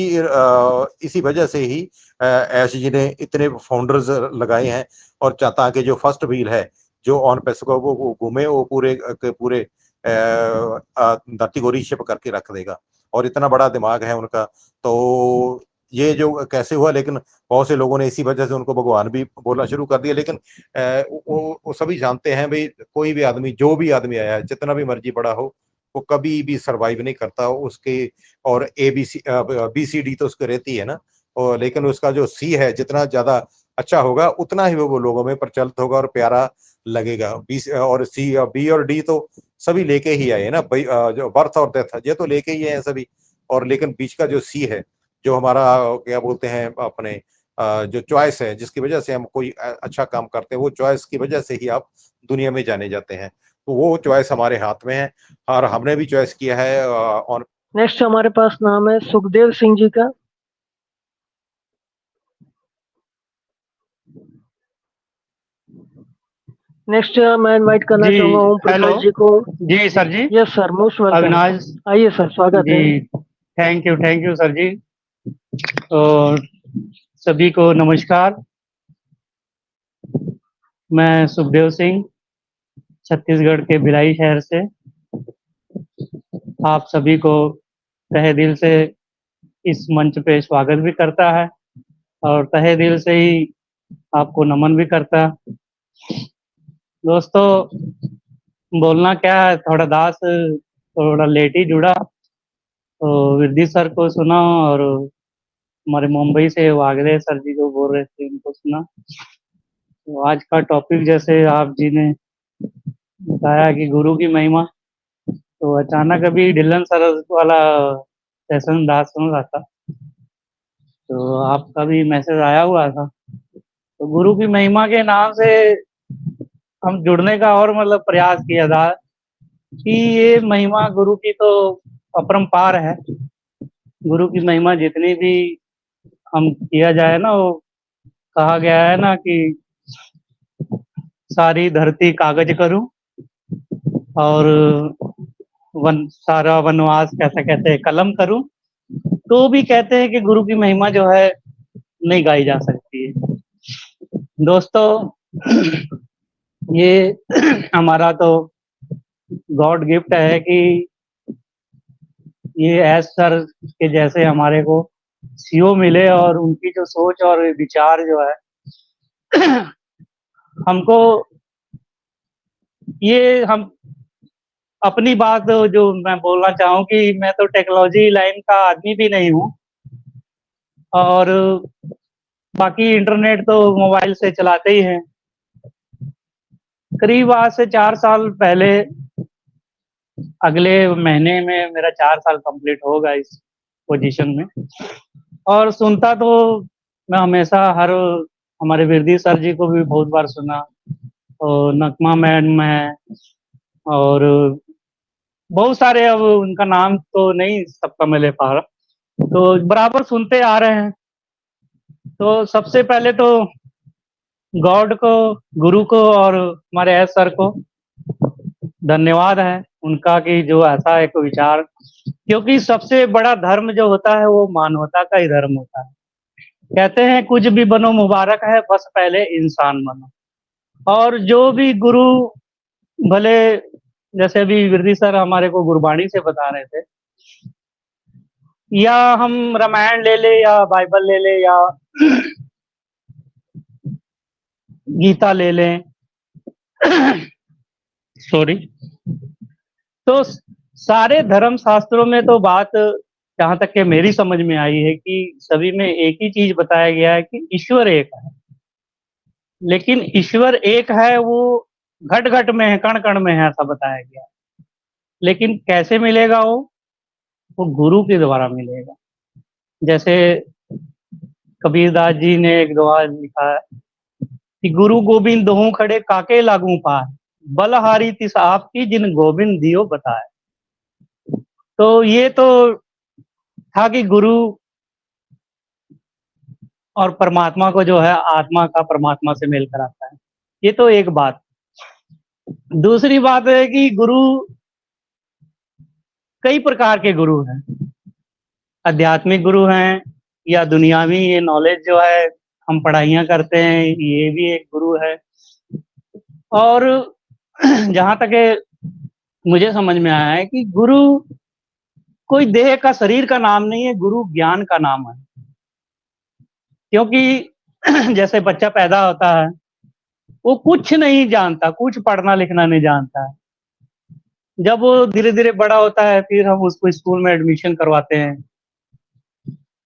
इसी वजह से ही ऐश जी ने इतने फाउंडर्स लगाए हैं, और चाहता कि जो फर्स्ट व्हील है जो ऑन पैसको वो घूमे, वो पूरे के पूरे धरती को रीशेप करके रख देगा, और इतना बड़ा दिमाग है उनका। तो ये जो कैसे हुआ, लेकिन बहुत से लोगों ने इसी वजह से उनको भगवान भी बोलना शुरू कर दिया, लेकिन वो सभी जानते हैं भाई, कोई भी आदमी, जो भी आदमी आया है, जितना भी मर्जी बड़ा हो, वो कभी भी सरवाइव नहीं करता उसके। और BCD तो उसको रहती है ना, और लेकिन उसका जो सी है जितना ज्यादा अच्छा होगा उतना ही वो लोगों में प्रचलित होगा और प्यारा लगेगा। बी और सी, बी और डी तो सभी लेके ही आए ना भाई, जो बर्थ और डेथ ये तो लेके ही आए सभी, और लेकिन बीच का जो सी है, जो हमारा क्या बोलते हैं अपने जो चॉइस है, जिसकी वजह से हम कोई अच्छा काम करते हैं, वो चॉइस की वजह से ही आप दुनिया में जाने जाते हैं। तो वो चॉइस हमारे हाथ में है, और हमने भी चॉइस किया है ऑन। नेक्स्ट हमारे पास नाम है सुखदेव सिंह जी का। नेक्स्ट मैं इनवाइट करना जी चाहूंगा ओम हेलो प्रकाश जी को। जी सर जी। Yes sir, most welcome. Avinash आइए सर, स्वागत है। जी थैंक यू सर जी। और सभी को नमस्कार। मैं सुखदेव सिंह छत्तीसगढ़ के भिलाई शहर से आप सभी को तहे दिल से इस मंच पे स्वागत भी करता है और तहे दिल से ही आपको नमन भी करता। दोस्तों, बोलना क्या है, थोड़ा लेट ही जुड़ा तो विद्धि सर को सुना और हमारे मुंबई से वागले सर जी को बोल रहे थे उनको सुना। तो आज का टॉपिक जैसे आप जी ने बताया कि गुरु की महिमा, तो अचानक अभी ढिल्लन सर वाला सेशन दास सुन रहा था तो आपका भी मैसेज आया हुआ था। तो गुरु की महिमा के नाम से हम जुड़ने का और मतलब प्रयास किया था कि ये महिमा गुरु की तो अपरंपार है। गुरु की महिमा जितनी भी हम किया जाए ना, वो कहा गया है ना कि सारी धरती कागज करूं और सारा वनवास कैसे कहते हैं कलम करूं, तो भी कहते हैं कि गुरु की महिमा जो है नहीं गाई जा सकती है। दोस्तों, ये हमारा तो गॉड गिफ्ट है कि ये एस सर के जैसे हमारे को सीओ मिले और उनकी जो सोच और विचार जो है हमको ये हम अपनी बात जो मैं बोलना चाहूँ कि मैं तो टेक्नोलॉजी लाइन का आदमी भी नहीं हूँ और बाकी इंटरनेट तो मोबाइल से चलाते ही हैं। करीब आज से 4 साल पहले, अगले महीने में मेरा 4 साल कंप्लीट होगा इस पोजीशन में। और सुनता तो मैं हमेशा हमारे विरदी सर जी को भी बहुत बार सुना और नकमा मैडम है और बहुत सारे, अब उनका नाम तो नहीं सबका मैं ले पा रहा, तो बराबर सुनते आ रहे हैं। तो सबसे पहले तो गॉड को, गुरु को और हमारे एस सर को धन्यवाद है उनका कि जो ऐसा एक विचार, क्योंकि सबसे बड़ा धर्म जो होता है वो मानवता का ही धर्म होता है। कहते हैं कुछ भी बनो मुबारक है, बस पहले इंसान बनो। और जो भी गुरु, भले जैसे अभी विरदी सर हमारे को गुरबाणी से बता रहे थे, या हम रामायण ले ले या बाइबल ले ले या गीता ले लें सॉरी, तो सारे धर्म शास्त्रों में तो बात जहां तक के मेरी समझ में आई है कि सभी में एक ही चीज बताया गया है कि ईश्वर एक है। लेकिन ईश्वर एक है वो घट घट में है, कण कण में है, ऐसा बताया गया। लेकिन कैसे मिलेगा वो गुरु के द्वारा मिलेगा। जैसे कबीरदास जी ने एक दुआ लिखा है कि गुरु गोविंद दोहू खड़े काके लागू पाए, बलहारी तिस आपकी जिन गोविंद दियो बताए। तो ये तो था कि गुरु और परमात्मा को जो है आत्मा का परमात्मा से मेल कराता है। ये तो एक बात। दूसरी बात है कि गुरु, कई प्रकार के गुरु हैं। आध्यात्मिक गुरु हैं या दुनियावी ये नॉलेज जो है हम पढ़ाइयाँ करते हैं, ये भी एक गुरु है। और जहाँ तक मुझे समझ में आया है कि गुरु कोई देह का, शरीर का नाम नहीं है, गुरु ज्ञान का नाम है। क्योंकि जैसे बच्चा पैदा होता है वो कुछ नहीं जानता, कुछ पढ़ना लिखना नहीं जानता है। जब वो धीरे धीरे बड़ा होता है फिर हम उसको स्कूल में एडमिशन करवाते हैं,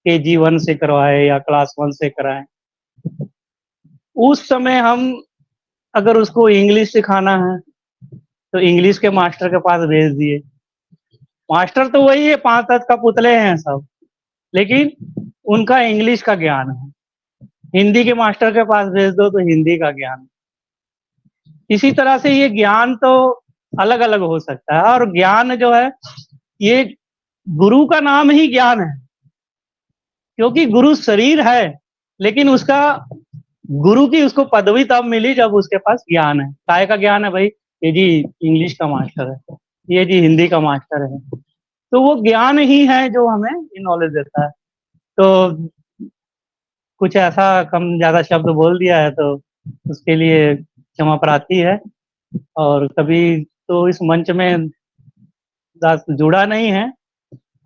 KG 1 से करवाए या क्लास 1 से कराएं। उस समय हम अगर उसको इंग्लिश सिखाना है तो इंग्लिश के मास्टर के पास भेज दिए। मास्टर तो वही है, 5 तत्व का पुतले हैं सब, लेकिन उनका इंग्लिश का ज्ञान है। हिंदी के मास्टर के पास भेज दो तो हिंदी का ज्ञान। इसी तरह से ये ज्ञान तो अलग अलग हो सकता है। और ज्ञान जो है ये गुरु का नाम ही ज्ञान है, क्योंकि गुरु शरीर है लेकिन उसका, गुरु की उसको पदवी तब मिली जब उसके पास ज्ञान है। काय का ज्ञान है भाई? ये जी इंग्लिश का मास्टर है, ये जी हिंदी का मास्टर है, तो वो ज्ञान ही है जो हमें नॉलेज देता है। तो कुछ ऐसा कम ज्यादा शब्द बोल दिया है तो उसके लिए क्षमा प्रार्थी है। और कभी तो इस मंच में दास जुड़ा नहीं है,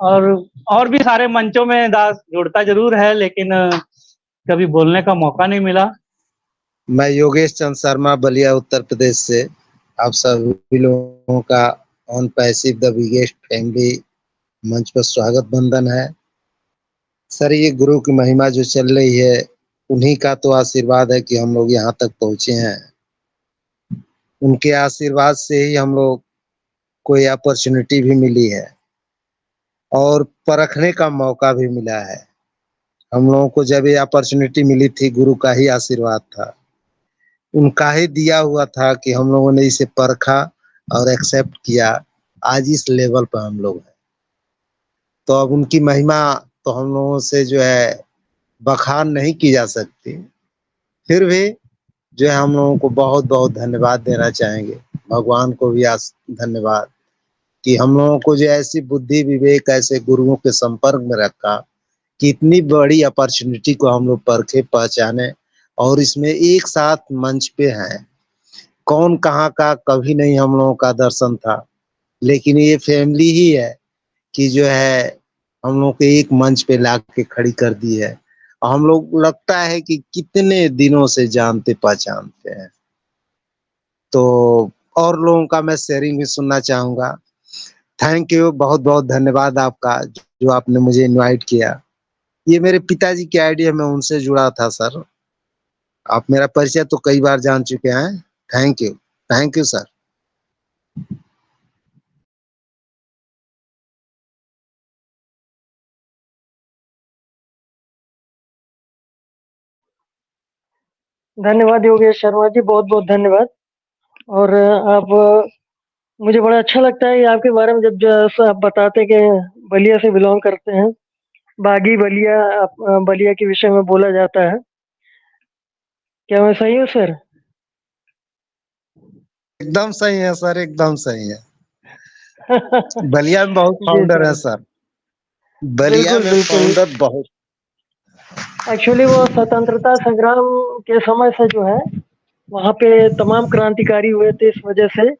और भी सारे मंचों में दास जुड़ता जरूर है, लेकिन कभी बोलने का मौका नहीं मिला। मैं योगेश चंद शर्मा, बलिया, उत्तर प्रदेश से आप सभी लोगों का on passive the biggest family मंच पर स्वागत बंदन है। सर, ये गुरु की महिमा जो चल रही है, उन्हीं का तो आशीर्वाद है कि हम लोग यहाँ तक पहुँचे हैं। उनके आशीर्वाद से ही हम लोग को ये अपॉर्चुनिटी भी मिली है और परखने का मौका भी मिला है। हम लोगों को जब ये अपॉर्चुनिटी मिली थी, गुरु का ही आशीर्वाद था, उनका ही दिया हुआ था कि हम लोगों ने इसे परखा और एक्सेप्ट किया। आज इस लेवल पर हम लोग हैं, तो अब उनकी महिमा तो हम लोगों से जो है बखान नहीं की जा सकती। फिर भी जो है हम लोगों को बहुत बहुत धन्यवाद देना चाहेंगे। भगवान को भी धन्यवाद कि हम लोगों को जो ऐसी बुद्धि विवेक ऐसे गुरुओं के संपर्क में रखा कि इतनी बड़ी अपॉर्चुनिटी को हम लोग परखे पहचाने और इसमें एक साथ मंच पे हैं। कौन कहाँ का कभी नहीं हम लोगों का दर्शन था, लेकिन ये फैमिली ही है कि जो है हम लोग को एक मंच पे ला के खड़ी कर दी है। और हम लोग लगता है कि कितने दिनों से जानते पहचानते हैं। तो और लोगों का मैं शेयरिंग भी सुनना चाहूंगा। थैंक यू, बहुत बहुत धन्यवाद आपका जो आपने मुझे इनवाइट किया। ये मेरे पिताजी की आइडिया में उनसे जुड़ा था सर। आप मेरा परिचय तो कई बार जान चुके हैं। Thank you sir. धन्यवाद योगेश शर्मा जी, बहुत बहुत धन्यवाद। और आप मुझे बड़ा अच्छा लगता है ये आपके बारे में जब आप बताते कि बलिया से बिलोंग करते हैं। बागी बलिया, बलिया के विषय में बोला जाता है। क्या मैं सही हूँ सर? एकदम सही है सर, एकदम सही है। बलिया में बहुत जी फाउंडर है सर, सर, बलिया बिल्कुल में बिल्कुल। फाउंडर बहुत। एक्चुअली वो स्वतंत्रता संग्राम के समय से जो है वहाँ पे तमाम क्रांतिकारी हुए थे, इस वजह से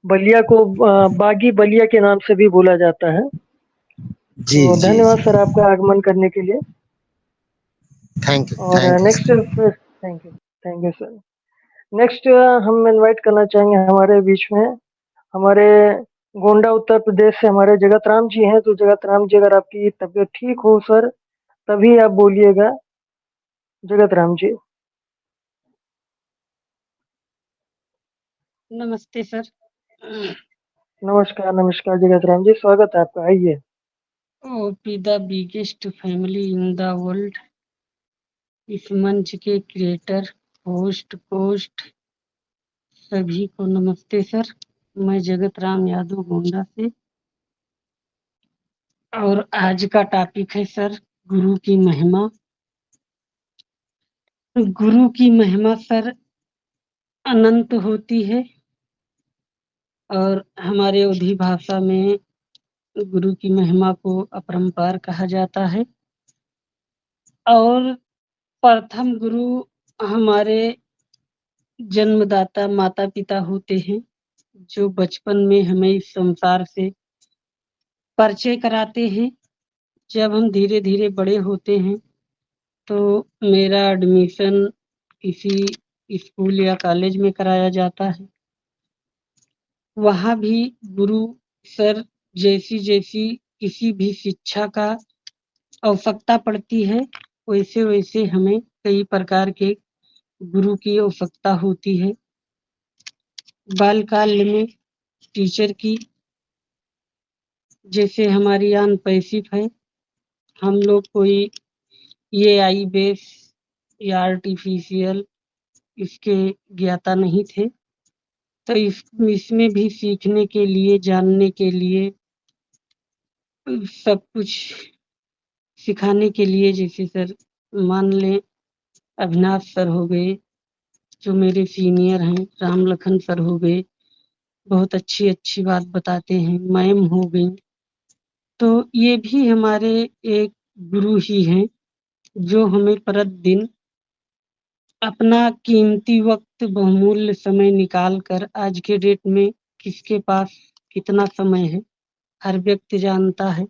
बलिया को बागी बलिया के नाम से भी बोला जाता है। जी तो जी धन्यवाद जी। सर आपका आगमन करने के लिए। और thank you next, sir. Thank you sir. Next हम इनवाइट करना चाहेंगे हमारे बीच में हमारे गोंडा उत्तर प्रदेश से हमारे जगत राम जी हैं। तो जगत राम जी, अगर आपकी तबीयत ठीक हो सर तभी आप बोलिएगा। जगत राम जी। नमस्ते सर। नमस्कार नमस्कार जगत राम जी, स्वागत है आपका, आइए। OP the biggest family in the world, इस मंच के क्रिएटर, होस्ट, पोस्ट सभी को नमस्ते सर। मैं जगत राम यादव गोंडा से, और आज का टॉपिक है सर गुरु की महिमा। गुरु की महिमा सर अनंत होती है, और हमारे अवधी भाषा में गुरु की महिमा को अपरंपार कहा जाता है। और प्रथम गुरु हमारे जन्मदाता माता पिता होते हैं, जो बचपन में हमें इस संसार से परिचय कराते हैं। जब हम धीरे धीरे बड़े होते हैं तो मेरा एडमिशन किसी स्कूल या कॉलेज में कराया जाता है। वहाँ भी गुरु सर जैसी जैसी किसी भी शिक्षा का आवश्यकता पड़ती है, वैसे वैसे हमें कई प्रकार के गुरु की आवश्यकता होती है। बालकाल में टीचर की, जैसे हमारी आन पैसिव है, हम लोग कोई ये आई बेस या आर्टिफिशियल इसके ज्ञाता नहीं थे। तो इसमें भी सीखने के लिए, जानने के लिए, सब कुछ सिखाने के लिए, जैसे सर मान लें अविनाश सर हो गए जो मेरे सीनियर हैं, राम लखन सर हो गए, बहुत अच्छी अच्छी बात बताते हैं, मैम हो गई। तो ये भी हमारे एक गुरु ही हैं, जो हमें प्रतिदिन अपना कीमती वक्त, बहुमूल्य समय निकाल कर, आज के डेट में किसके पास कितना समय है हर व्यक्ति जानता है।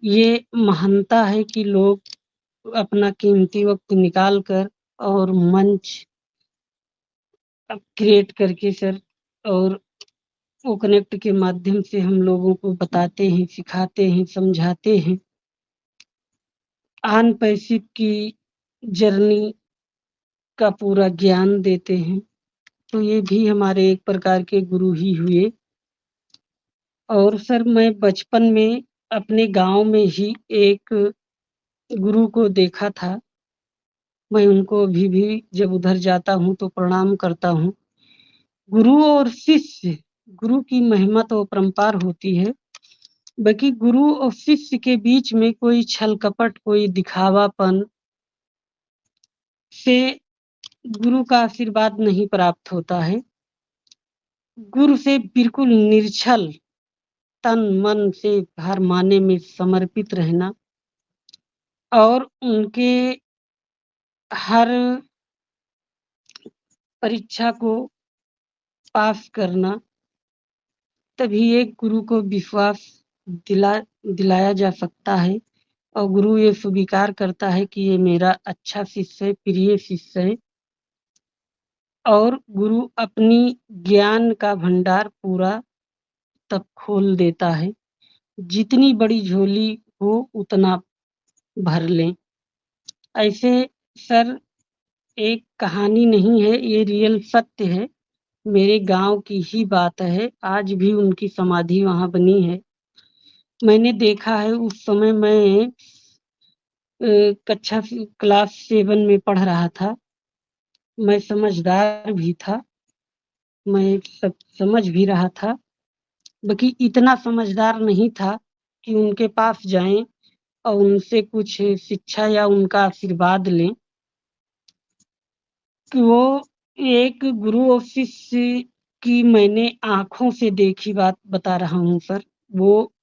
ये महानता है कि लोग अपना कीमती वक्त निकाल कर और मंच क्रिएट करके सर, और वो कनेक्ट के माध्यम से हम लोगों को बताते हैं, सिखाते हैं, समझाते हैं, आन पैसिव की जर्नी का पूरा ज्ञान देते हैं। तो ये भी हमारे एक प्रकार के गुरु ही हुए। और सर मैं बचपन में अपने गांव में ही एक गुरु को देखा था। मैं उनको अभी भी जब उधर जाता हूँ तो प्रणाम करता हूँ। गुरु और शिष्य, गुरु की महिमा तो अपरंपार होती है, बाकी गुरु और शिष्य के बीच में कोई छल कपट, कोई दिखावापन से गुरु का आशीर्वाद नहीं प्राप्त होता है। गुरु से बिल्कुल निर्छल तन मन से हर माने में समर्पित रहना और उनके हर परीक्षा को पास करना, तभी एक गुरु को विश्वास दिलाया जा सकता है और गुरु ये स्वीकार करता है कि ये मेरा अच्छा शिष्य है, प्रिय शिष्य है। और गुरु अपनी ज्ञान का भंडार पूरा तब खोल देता है, जितनी बड़ी झोली हो उतना भर लें। ऐसे सर एक कहानी नहीं है, ये रियल सत्य है, मेरे गांव की ही बात है। आज भी उनकी समाधि वहां बनी है। मैंने देखा है, उस समय मैं कक्षा क्लास 7 में पढ़ रहा था। मैं समझदार भी था, मैं सब समझ भी रहा था, बाकी इतना समझदार नहीं था कि उनके पास जाएं और उनसे कुछ शिक्षा या उनका आशीर्वाद लें। कि वो एक गुरु और शिष्य की मैंने आंखों से देखी बात बता रहा हूँ सर। वो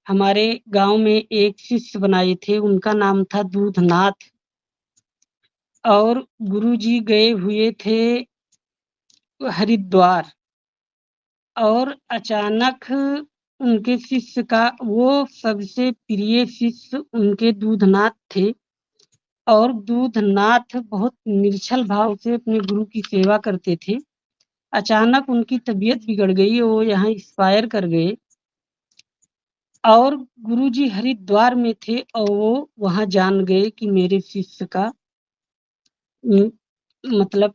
हमारे गांव में एक शिष्य बनाए थे, उनका नाम था दूधनाथ। और गुरुजी गए हुए थे हरिद्वार, और अचानक उनके शिष्य का, वो सबसे प्रिय शिष्य उनके दूधनाथ थे। और दूधनाथ बहुत निर्छल भाव से अपने गुरु की सेवा करते थे। अचानक उनकी तबीयत बिगड़ गई, वो यहाँ एक्सपायर कर गए। और गुरुजी हरिद्वार में थे और वो वहां जान गए कि मेरे शिष्य का मतलब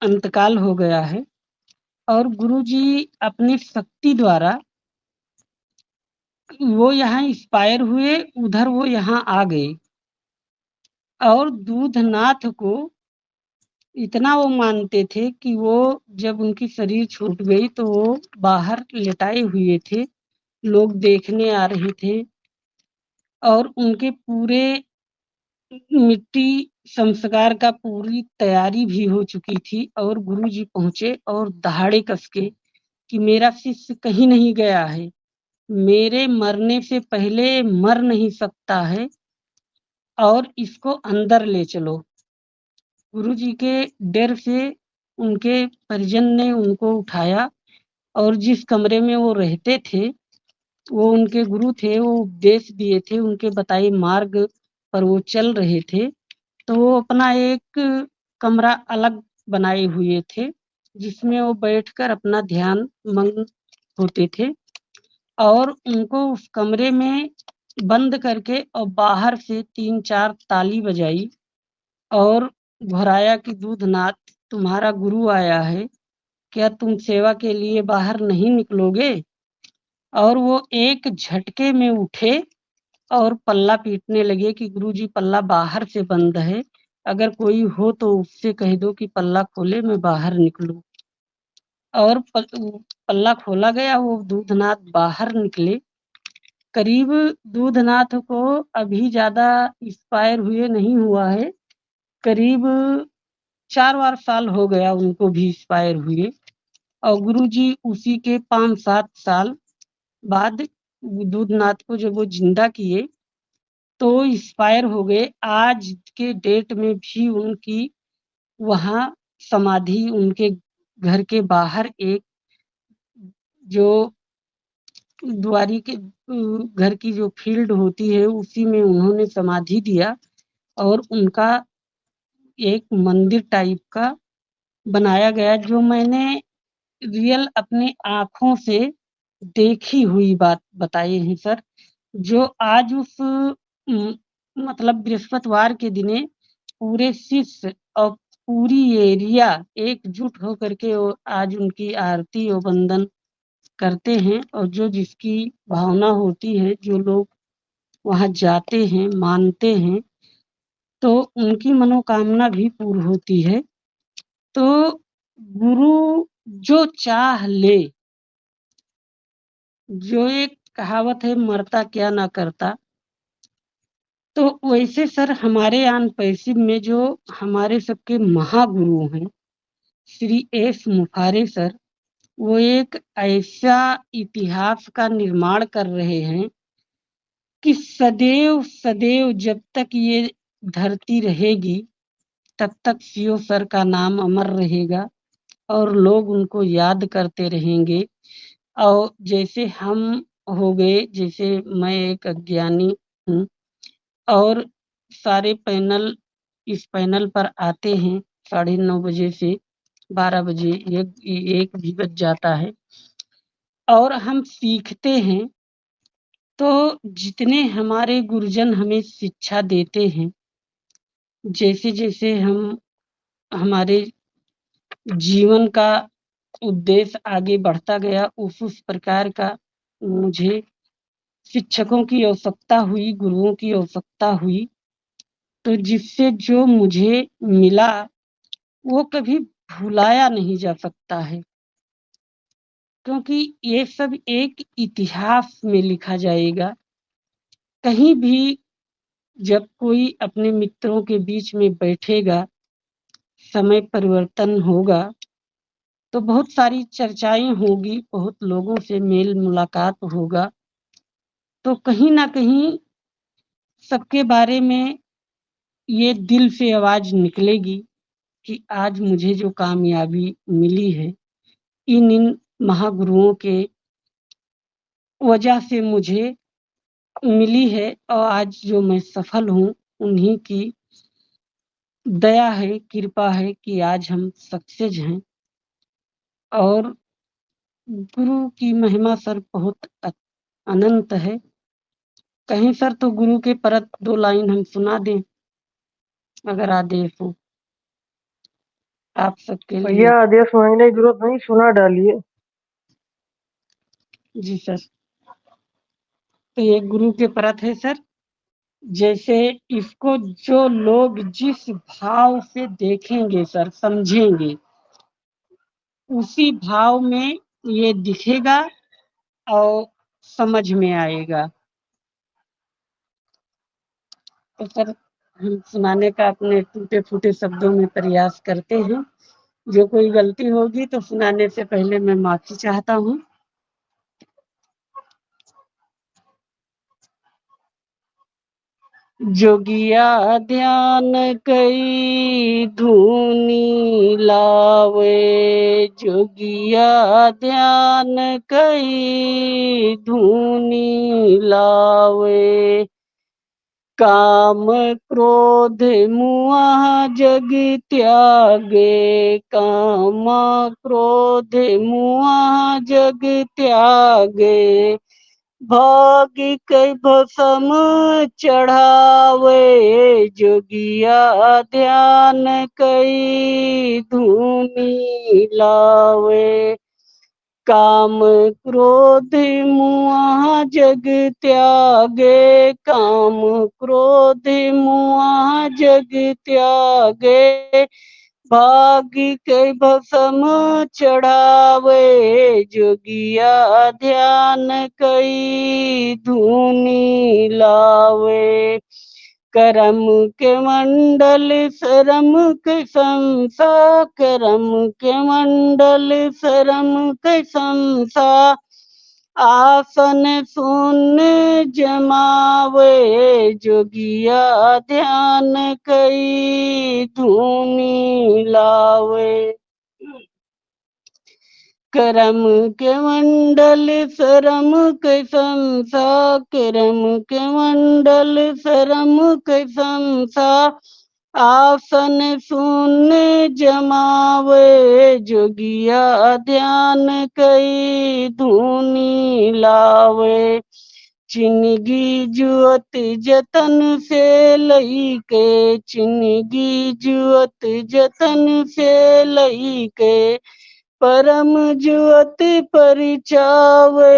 अंतकाल हो गया है। और गुरुजी अपनी शक्ति द्वारा वो यहाँ एक्सपायर हुए, उधर वो यहाँ आ गए। और दूधनाथ को इतना वो मानते थे कि वो जब उनकी शरीर छूट गई तो वो बाहर लेटाए हुए थे, लोग देखने आ रहे थे। और उनके पूरे मिट्टी संस्कार का पूरी तैयारी भी हो चुकी थी। और गुरुजी पहुंचे और दहाड़े कस के कि मेरा शिष्य कहीं नहीं गया है, मेरे मरने से पहले मर नहीं सकता है, और इसको अंदर ले चलो। गुरुजी के डर से उनके परिजन ने उनको उठाया और जिस कमरे में वो रहते थे, वो उनके गुरु थे, वो उपदेश दिए थे, उनके बताए मार्ग पर वो चल रहे थे। तो वो अपना एक कमरा अलग बनाए हुए थे, जिसमें वो बैठकर अपना ध्यान मग्न होते थे। और उनको उस कमरे में बंद करके और बाहर से 3-4 ताली बजाई और घुराया कि दूधनाथ, तुम्हारा गुरु आया है, क्या तुम सेवा के लिए बाहर नहीं निकलोगे? और वो एक झटके में उठे और पल्ला पीटने लगे कि गुरुजी पल्ला बाहर से बंद है, अगर कोई हो तो उससे कह दो कि पल्ला खोले, मैं बाहर निकलूं। और पल्ला खोला गया, वो दूधनाथ बाहर निकले। करीब दूधनाथ को अभी ज्यादा एक्सपायर हुए नहीं हुआ है, करीब 4 साल हो गया उनको भी एक्सपायर हुए। और गुरुजी उसी के 5-7 साल बाद दूधनाथ को जब वो जिंदा किए तो एक्सपायर हो गए। आज के डेट में भी उनकी वहाँ समाधि उनके घर के बाहर एक जो द्वारी के घर की जो फील्ड होती है उसी में उन्होंने समाधि दिया और उनका एक मंदिर टाइप का बनाया गया, जो मैंने रियल अपनी आंखों से देखी हुई बात बताई है सर। जो आज उस मतलब बृहस्पतिवार के दिने पूरे शिष्य और पूरी एरिया एकजुट होकर के आज उनकी आरती और वंदन करते हैं। और जो जिसकी भावना होती है, जो लोग वहाँ जाते हैं, मानते हैं, तो उनकी मनोकामना भी पूर्ण होती है। तो गुरु जो चाह ले, जो एक कहावत है मरता क्या ना करता, तो वैसे सर हमारे आन पैसिव में जो हमारे सबके महागुरु हैं श्री एस मुखारे सर, वो एक ऐसा इतिहास का निर्माण कर रहे हैं कि सदैव सदैव जब तक ये धरती रहेगी तब तक सीओ सर का नाम अमर रहेगा और लोग उनको याद करते रहेंगे। और जैसे हम हो गए, जैसे मैं एक अज्ञानी हूँ और सारे पैनल इस पैनल पर आते हैं 9:30 बजे से 12 बजे, एक भी बज जाता है और हम सीखते हैं। तो जितने हमारे गुरुजन हमें शिक्षा देते हैं, जैसे जैसे हम हमारे जीवन का उद्देश्य आगे बढ़ता गया, उस प्रकार का मुझे शिक्षकों की आवश्यकता हुई, गुरुओं की आवश्यकता हुई। तो जिससे जो मुझे मिला वो कभी भुलाया नहीं जा सकता है, क्योंकि ये सब एक इतिहास में लिखा जाएगा। कहीं भी जब कोई अपने मित्रों के बीच में बैठेगा, समय परिवर्तन होगा, तो बहुत सारी चर्चाएं होगी, बहुत लोगों से मेल मुलाकात होगा, तो कहीं ना कहीं सबके बारे में ये दिल से आवाज निकलेगी कि आज मुझे जो कामयाबी मिली है इन महागुरुओं के वजह से मुझे मिली है, और आज जो मैं सफल हूँ उन्हीं की दया है, कृपा है कि आज हम सक्सेस हैं। और गुरु की महिमा सर बहुत अनंत है। कहीं सर तो गुरु के परत 2 लाइन हम सुना दें अगर आदेश हो आप सबके लिए। भैया आदेश मांगने की जरूरत नहीं, सुना डालिए। जी सर। तो ये गुरु के परत है सर। जैसे इसको जो लोग जिस भाव से देखेंगे सर, समझेंगे, उसी भाव में ये दिखेगा और समझ में आएगा। तो सर हम सुनाने का अपने टूटे फूटे शब्दों में प्रयास करते हैं। जो कोई गलती होगी तो सुनाने से पहले मैं माफी चाहता हूँ। जोगिया ध्यान कई धूनी लावे, जोगिया ध्यान कई धूनी लावे, काम क्रोध मुआह जग त्यागे, काम क्रोध मुआह जग त्यागे, भाग कई भसम चढ़ावे, जोगिया ध्यान कई धूनी लावे, काम क्रोध मुआह जग त्यागे, काम क्रोध मुआह जग त्यागे, भाग के भसम चढ़ावे, जोगिया ध्यान कई धूनी लावे, करम के मंडल शरम के संसा, करम के मंडल शरम के संसा, आसन शून्य जमावे जोगिया ध्यान कई धूनी लावे। करम के मंडल शरम के संसा, करम के मंडल शरम के संसा, आसन शून्य जमावे जोगिया ध्यान कई धूनी लावे। चिनगी जुअत जतन से लई के, चिनगी जुअत जतन से लई के, परम जुअत परिचावे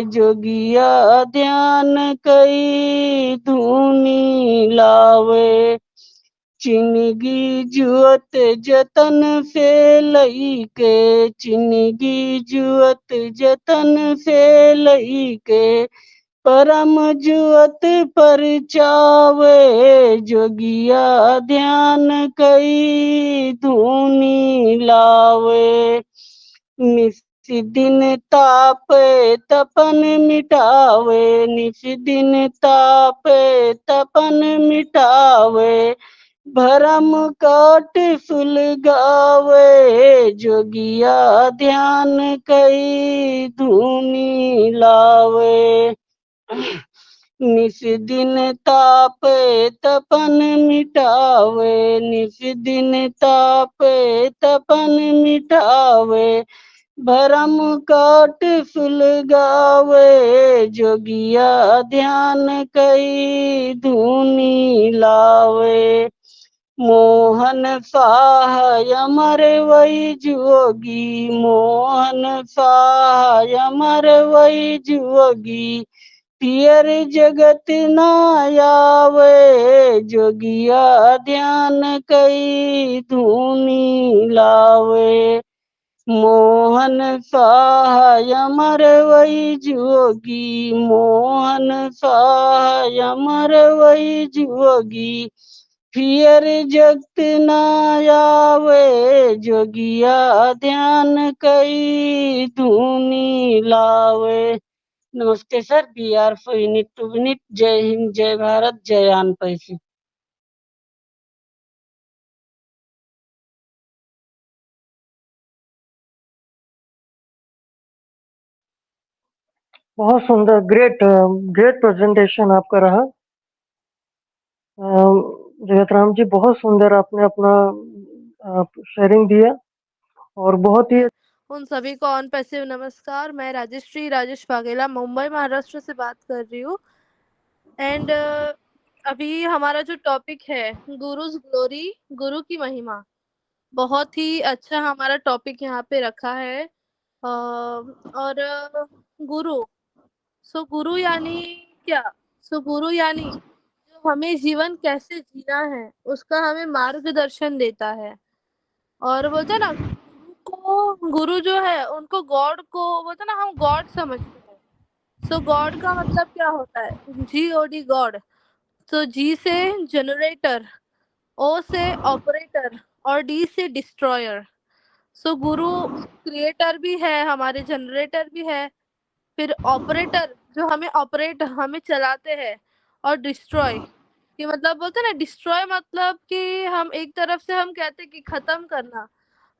जोगिया ध्यान कई धूनी लावे। चिनगी जुअत जतन से लई के, चिनगी जुअत जतन से लई के, परम जुअत परिचावे जोगिया ध्यान कई धूनी लावे। निस दिन तापे तपन मिटावे, निस दिन तापे तपन मिटावे, भरम काट सुलगावे जोगिया ध्यान कई धूनी लावे। निस दिन तापे तपन मिटावे, निस दिन तापे तपन मिटावे, भरम काट सुलगावे जोगिया ध्यान कई धूनी लावे। मोहन सहाय अमर वही जोगी, मोहन सहाय अमर वही जोगी, पियर जगत न आवे जोगिया ध्यान कई धूनी लावे। मोहन सहाय अमर वही जोगी, मोहन सहाय अमर वही जोगी, फिर जगत न आवे जोगिया ध्यान कई धूनी लावे। नमस्ते sir, B R for unit to unit. जय हिंद, जय भारत, जय आन पैसे। बहुत सुंदर, ग्रेट ग्रेट प्रेजेंटेशन आपका रहा। जगत राम जी, बहुत सुंदर आपने अपना शेयरिंग दिया और बहुत ही उन सभी को ऑन पैसिव नमस्कार। मैं राजेश वाघेला मुंबई महाराष्ट्र से बात कर रही हूँ। एंड अभी हमारा जो टॉपिक है गुरुज ग्लोरी, गुरु की महिमा, बहुत ही अच्छा हमारा टॉपिक यहाँ पे रखा है। और गुरु, सो गुरु यानी क्या? सो गुरु यानी जो हमें जीवन कैसे जीना है उसका हमें मार्गदर्शन देता है। और बोलते हैं ना, गुरु जो है उनको गॉड को बोलते हैं ना, हम गॉड समझते हैं। सो गॉड का मतलब क्या होता है? GOD, God. तो G से जनरेटर, O से ऑपरेटर और D से डिस्ट्रॉयर। सो गुरु क्रिएटर भी है, हमारे जनरेटर भी है, फिर ऑपरेटर जो हमें ऑपरेट, हमें चलाते हैं, और डिस्ट्रॉय कि मतलब बोलते हैं ना, डिस्ट्रॉय मतलब कि हम एक तरफ से हम कहते हैं कि खत्म करना,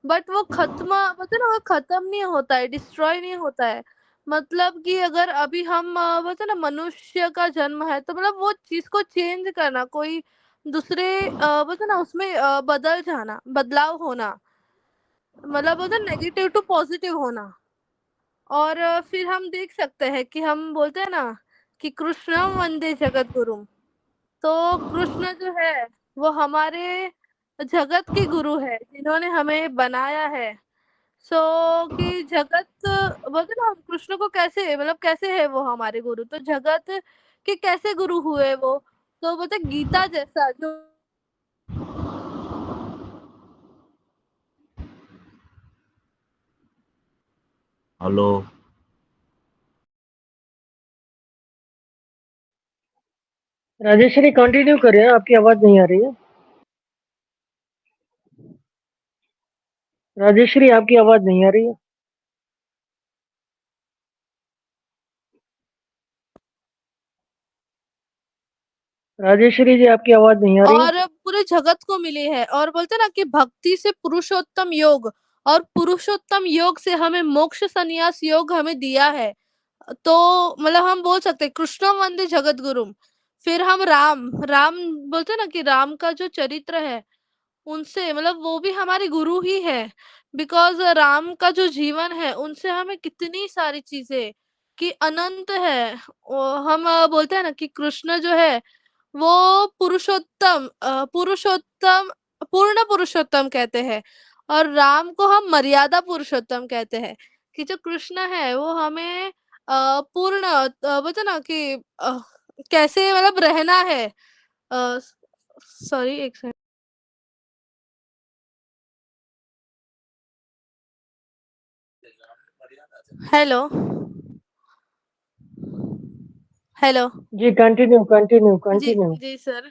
बट वो खत्म बोलते हैं ना, वो खत्म नहीं होता है, डिस्ट्रॉय नहीं होता है। मतलब कि अगर अभी हम बोलते हैं ना मनुष्य का जन्म है, तो मतलब वो चीज को चेंज करना, कोई दूसरे बोलते हैं ना उसमें बदल जाना, बदलाव होना, मतलब बोलते हैं नेगेटिव टू पॉजिटिव होना। और फिर हम देख सकते हैं कि हम बोलते हैं ना कि कृष्णम वंदे जगत गुरुम। तो कृष्ण जो है वो हमारे जगत के गुरु है, जिन्होंने हमें बनाया है। सो कि जगत बोलते ना, हम कृष्ण को कैसे मतलब कैसे है वो हमारे गुरु, तो जगत के कैसे गुरु हुए वो? तो बोलते गीता जैसा जो हेलो। राजेश्वरी कंटिन्यू करिए, आपकी आवाज नहीं आ रही है। राजेश्वरी, आपकी आवाज नहीं आ रही है। राजेश्वरी जी आपकी आवाज नहीं आ रही। और पूरे जगत को मिली है। और बोलते ना कि भक्ति से पुरुषोत्तम योग, और पुरुषोत्तम योग से हमें मोक्ष संन्यास योग हमें दिया है। तो मतलब हम बोल सकते हैं कृष्णम वंदे जगत गुरुम। फिर हम राम राम बोलते ना कि राम का जो चरित्र है उनसे मतलब वो भी हमारे गुरु ही है। बिकॉज राम का जो जीवन है उनसे हमें कितनी सारी चीजें कि अनंत है। हम बोलते हैं ना कि कृष्ण जो है वो पुरुषोत्तम पूर्ण पुरुषोत्तम कहते हैं, और राम को हम मर्यादा पुरुषोत्तम कहते हैं। कि जो कृष्ण है वो हमें पूर्ण बोलते ना कि कैसे मतलब रहना है। सॉरी एक सेकंड। हेलो हेलो जी कंटिन्यू कंटिन्यू जी कंटिन्यू। जी सर।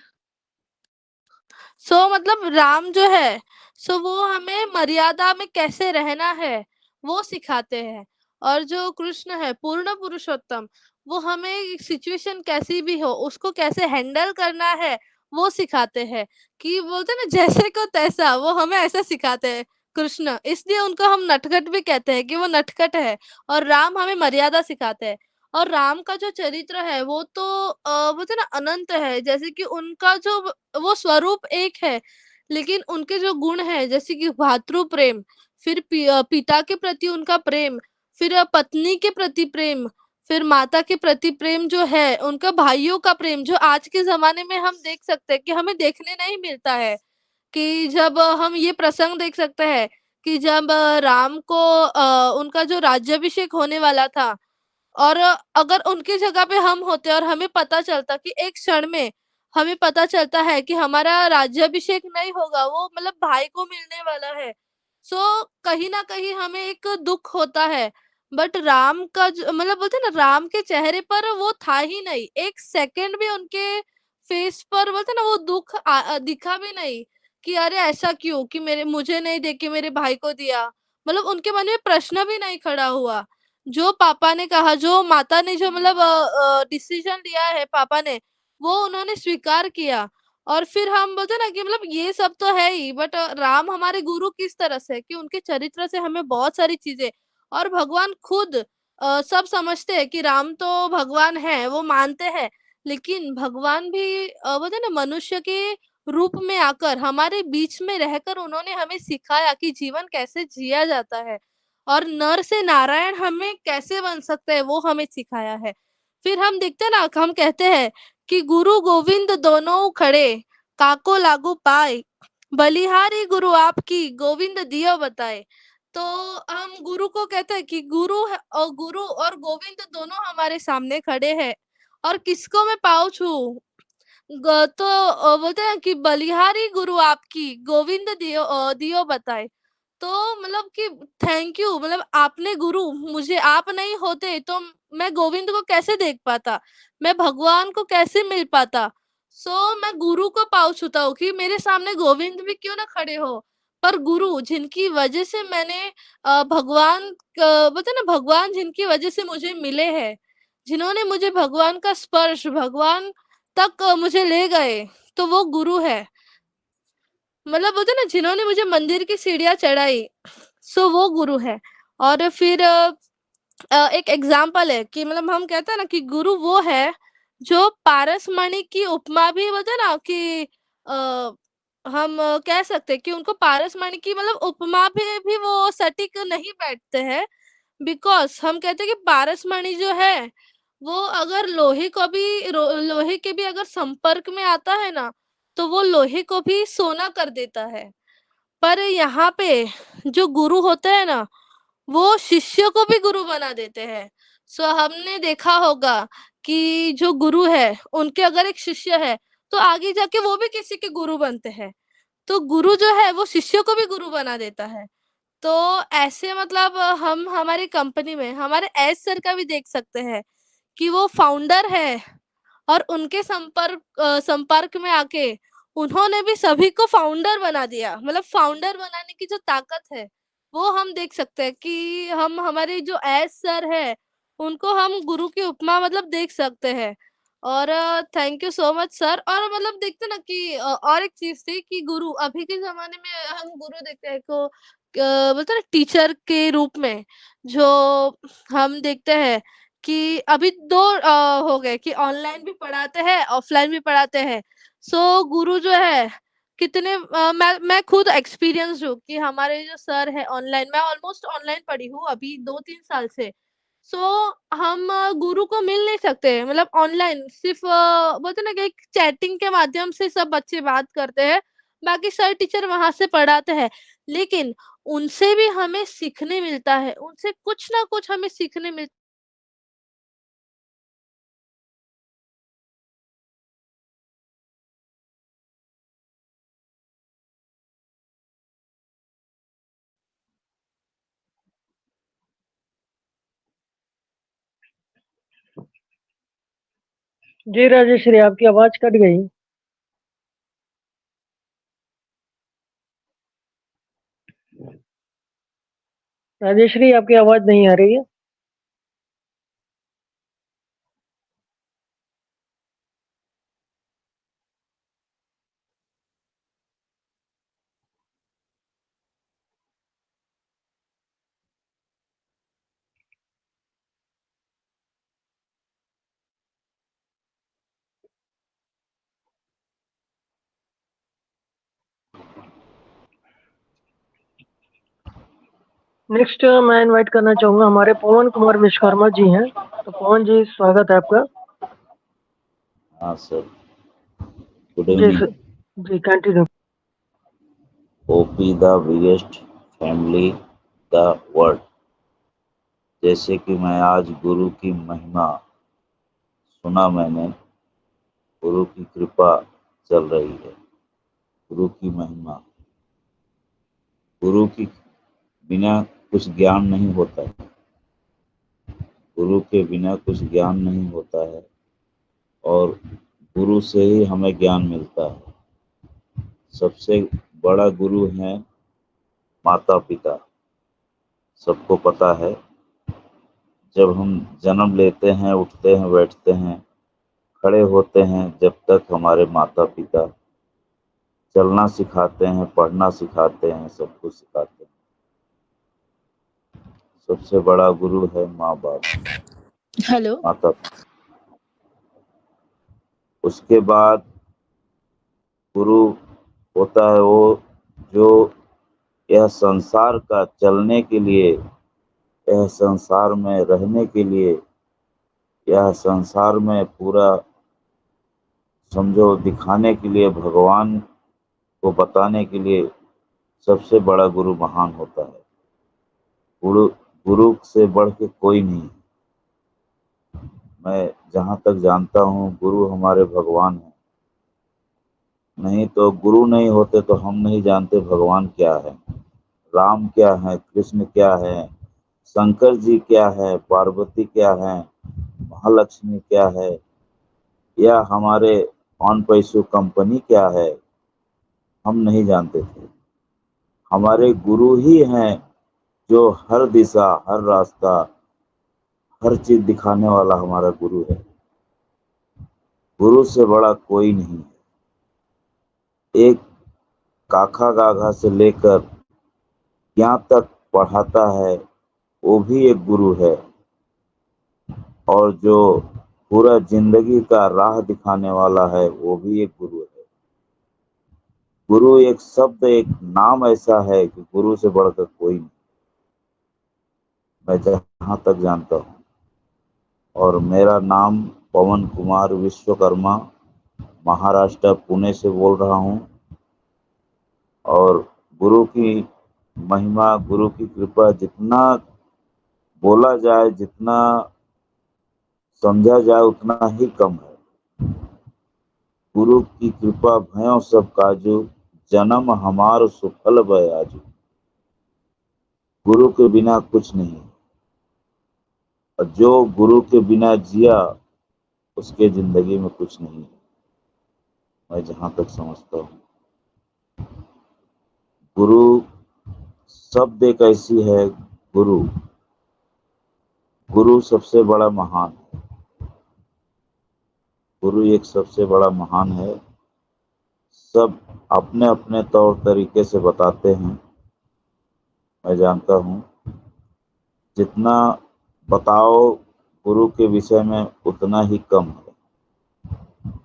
सो मतलब राम जो है सो वो हमें मर्यादा में कैसे रहना है वो सिखाते हैं। और जो कृष्ण है पूर्ण पुरुषोत्तम वो हमें सिचुएशन कैसी भी हो उसको कैसे हैंडल करना है वो सिखाते हैं। कि बोलते हैं ना जैसे को तैसा, वो हमें ऐसा सिखाते हैं कृष्ण, इसलिए उनको हम नटखट भी कहते हैं कि वो नटखट है। और राम हमें मर्यादा सिखाते हैं। और राम का जो चरित्र है वो तो बोलते हैं ना अनंत है। जैसे कि उनका जो वो स्वरूप एक है, लेकिन उनके जो गुण है जैसे कि भातृ प्रेम, फिर पिता के प्रति उनका प्रेम, फिर पत्नी के प्रति प्रेम, फिर माता के प्रति प्रेम जो है, उनका भाइयों का प्रेम जो आज के ज़माने में हम देख सकते हैं कि हमें देखने नहीं मिलता है। कि जब हम ये प्रसंग देख सकते हैं कि जब राम को उनका जो राज्याभिषेक होने वाला था, और अगर उनकी जगह पे हम होते और हमें पता चलता कि एक क्षण में हमें पता चलता है कि हमारा राज्याभिषेक नहीं होगा, वो मतलब भाई को मिलने वाला है। सो कहीं न कहीं हमें एक दुःख होता है। बट राम का मतलब बोलते हैं ना राम के चेहरे पर वो था ही नहीं। 1 सेकंड भी उनके फेस पर बोलते हैं ना वो दुःख दिखा भी नहीं कि अरे ऐसा क्यों कि मेरे मुझे नहीं दे के मेरे भाई को दिया। मतलब उनके मन में प्रश्न भी नहीं खड़ा हुआ। जो पापा ने कहा, जो माता ने जो मतलब डिसीजन लिया है पापा ने, वो उन्होंने स्वीकार किया। और फिर हम बोलते हैं ना कि मतलब ये सब तो है ही, बट राम हमारे गुरु किस तरह से कि उनके चरित्र से हमें बहुत सारी चीजें, और भगवान खुद सब समझते हैं कि राम तो भगवान है, वो मानते हैं। लेकिन भगवान भी बोलते हैं ना मनुष्य के रूप में आकर हमारे बीच में रहकर उन्होंने हमें सिखाया कि जीवन कैसे जिया जाता है, और नर से नारायण हमें कैसे बन सकते हैं वो हमें सिखाया है। फिर हम देखते हैं ना, हम कहते हैं कि गुरु गोविंद दोनों खड़े, काको लागू पाए, बलिहारी गुरु आपकी गोविंद दियो बताए। तो हम गुरु को कहते हैं कि गुरु और गोविंद दोनों हमारे सामने खड़े हैं, और किसको मैं पाँव छूऊं। तो बोलते हैं कि बलिहारी गुरु आपकी गोविंद दियो बताए। तो मतलब कि थैंक यू, मतलब आपने गुरु, मुझे आप नहीं होते तो मैं गोविंद को कैसे देख पाता, मैं भगवान को कैसे मिल पाता। मैं गुरु को पाँव छूता हूँ कि मेरे सामने गोविंद भी क्यों ना खड़े हो, पर गुरु जिनकी वजह से मैंने भगवान बोलते हैं ना भगवान जिनकी वजह से मुझे मिले हैं, जिन्होंने मुझे भगवान का स्पर्श, भगवान तक मुझे ले गए, तो वो गुरु है। मतलब बोलते हैं ना जिन्होंने मुझे मंदिर की सीढ़ियाँ चढ़ाई, वो गुरु है। और फिर एक एग्जाम्पल है कि मतलब हम कहते हैं ना कि गुरु वो है जो पारसमणि की उपमा भी बोलते हैं ना कि हम कह सकते हैं कि उनको पारसमणि की मतलब उपमा भी वो सटीक नहीं बैठते हैं। बिकॉज़ हम कहते हैं कि पारसमणि जो है, वो अगर लोहे के भी अगर संपर्क में आता है ना, तो वो लोहे को भी सोना कर देता है। पर यहाँ पे जो गुरु होते हैं ना, वो शिष्य को भी गुरु बना देते हैं। हमने देखा होगा कि जो गुरु है, उनके अगर एक शिष्य है, तो आगे जाके वो भी किसी के गुरु बनते हैं। तो गुरु जो है, वो शिष्य को भी गुरु बना देता है। तो ऐसे मतलब हम हमारी कंपनी में हमारे एस सर का भी देख सकते हैं कि वो फाउंडर है, और उनके संपर्क में आके उन्होंने भी सभी को फाउंडर बना दिया। मतलब फाउंडर बनाने की जो ताकत है, वो हम देख सकते हैं कि हम हमारे जो एस सर है, उनको हम गुरु की उपमा मतलब देख सकते हैं। और thank you so much sir. और मतलब देखते ना कि और एक चीज थी कि गुरु अभी के जमाने में हम गुरु देखते हैं को बोलते हैं ना टीचर के रूप में, जो हम देखते हैं कि अभी दो हो गए कि ऑनलाइन भी पढ़ाते हैं ऑफलाइन भी पढ़ाते हैं। सो गुरु जो है कितने मैं खुद एक्सपीरियंस हूँ कि हमारे जो सर है ऑनलाइन, मैं ऑलमोस्ट ऑनलाइन पढ़ी हूँ अभी 2-3 साल से। सो हम गुरु को मिल नहीं सकते, मतलब ऑनलाइन सिर्फ बोलते ना कि एक चैटिंग के माध्यम से सब बच्चे बात करते हैं, बाकी सर टीचर वहां से पढ़ाते हैं। लेकिन उनसे भी हमें सीखने मिलता है, उनसे कुछ ना कुछ हमें सीखने मिल जी राजेश्री, आपकी आवाज कट गई। राजेश्री, आपकी आवाज नहीं आ रही है। नेक्स्ट मैं इनवाइट करना चाहूंगा, हमारे पवन कुमार विश्वकर्मा जी हैं। तो पवन जी, स्वागत है आपका। हाँ sir, good ji evening. Sir, ji continue. OP the biggest family the world. जैसे कि मैं आज गुरु की महिमा सुना, मैंने गुरु की कृपा चल रही है। गुरु की महिमा, गुरु की बिना कुछ ज्ञान नहीं होता है। गुरु के बिना कुछ ज्ञान नहीं होता है और गुरु से ही हमें ज्ञान मिलता है। सबसे बड़ा गुरु है माता पिता। सबको पता है, जब हम जन्म लेते हैं, उठते हैं, बैठते हैं, खड़े होते हैं, जब तक हमारे माता पिता चलना सिखाते हैं, पढ़ना सिखाते हैं, सब कुछ सिखाते हैं। सबसे बड़ा गुरु है माँ बाप, हेलो। माता। उसके बाद गुरु होता है वो जो यह संसार का चलने के लिए, यह संसार में रहने के लिए, यह संसार में पूरा समझो दिखाने के लिए, भगवान को बताने के लिए सबसे बड़ा गुरु महान होता है। गुरु गुरु से बढ़ के कोई नहीं। मैं जहाँ तक जानता हूँ, गुरु हमारे भगवान हैं। नहीं तो गुरु नहीं होते तो हम नहीं जानते भगवान क्या है, राम क्या है, कृष्ण क्या है, शंकर जी क्या है, पार्वती क्या है, महालक्ष्मी क्या है, या हमारे ऑन पैसो कंपनी क्या है, हम नहीं जानते थे। हमारे गुरु ही हैं जो हर दिशा, हर रास्ता, हर चीज दिखाने वाला हमारा गुरु है। गुरु से बड़ा कोई नहीं है। एक काखा गाघा से लेकर यहाँ तक पढ़ाता है, वो भी एक गुरु है। और जो पूरा जिंदगी का राह दिखाने वाला है, वो भी एक गुरु है। गुरु एक शब्द, एक नाम ऐसा है कि गुरु से बढ़कर कोई नहीं, मैं जहाँ तक जानता हूँ। और मेरा नाम पवन कुमार विश्वकर्मा, महाराष्ट्र पुणे से बोल रहा हूँ। और गुरु की महिमा, गुरु की कृपा जितना बोला जाए, जितना समझा जाए, उतना ही कम है। गुरु की कृपा भयो सब काजू, जन्म हमार सुफल बयाजू। गुरु के बिना कुछ नहीं। और जो गुरु के बिना जिया, उसके जिंदगी में कुछ नहीं है, मैं जहां तक समझता हूँ। गुरु शब्द एक ऐसी है, गुरु गुरु सबसे बड़ा महान है। गुरु एक सबसे बड़ा महान है। सब अपने अपने तौर तरीके से बताते हैं। मैं जानता हूँ जितना बताओ गुरु के विषय में उतना ही कम है।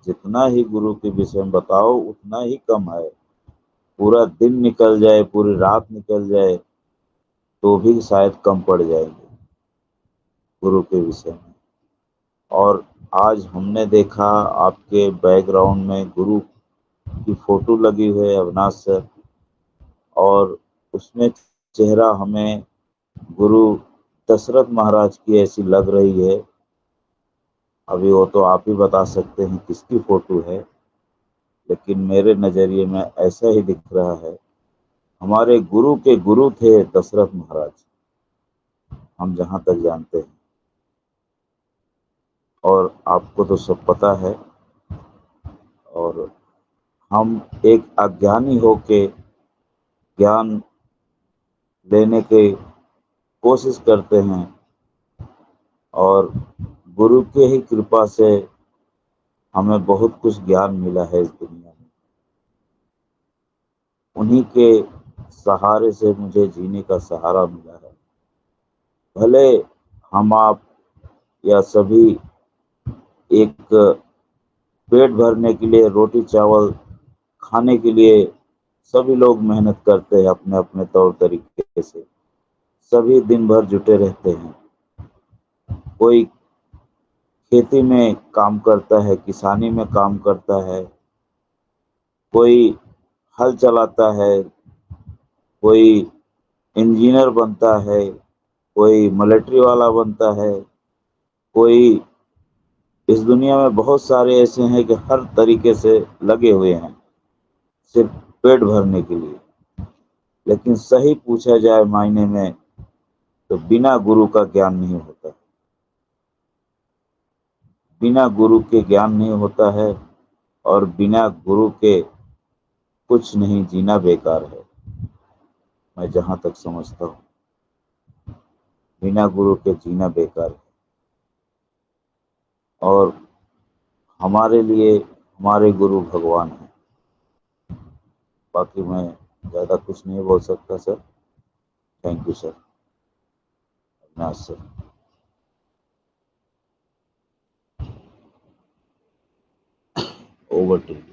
जितना ही गुरु के विषय में बताओ उतना ही कम है। पूरा दिन निकल जाए, पूरी रात निकल जाए तो भी शायद कम पड़ जाएंगे गुरु के विषय में। और आज हमने देखा आपके बैकग्राउंड में गुरु की फोटो लगी हुई है, अविनाश सर, और उसमें चेहरा हमें गुरु दशरथ महाराज की ऐसी लग रही है। अभी वो तो आप ही बता सकते हैं किसकी फोटो है, लेकिन मेरे नजरिए में ऐसा ही दिख रहा है। हमारे गुरु के गुरु थे दशरथ महाराज, हम जहां तक जानते हैं, और आपको तो सब पता है। और हम एक अज्ञानी होके ज्ञान लेने की कोशिश करते हैं, और गुरु के ही कृपा से हमें बहुत कुछ ज्ञान मिला है इस दुनिया में। उन्हीं के सहारे से मुझे जीने का सहारा मिला है। भले हम आप या सभी एक पेट भरने के लिए, रोटी चावल खाने के लिए सभी लोग मेहनत करते हैं अपने अपने तौर तरीके से। सभी दिन भर जुटे रहते हैं। कोई खेती में काम करता है, किसानी में काम करता है, कोई हल चलाता है, कोई इंजीनियर बनता है, कोई मिलिट्री वाला बनता है, कोई, इस दुनिया में बहुत सारे ऐसे हैं कि हर तरीके से लगे हुए हैं सिर्फ पेट भरने के लिए। लेकिन सही पूछा जाए मायने में तो बिना गुरु का ज्ञान नहीं होता। बिना गुरु के ज्ञान नहीं होता है, और बिना गुरु के कुछ नहीं, जीना बेकार है। मैं जहां तक समझता हूँ बिना गुरु के जीना बेकार है। और हमारे लिए हमारे गुरु भगवान हैं। बाकी मैं ज़्यादा कुछ नहीं बोल सकता sir. Thank you sir. Avinash sir. Over to you.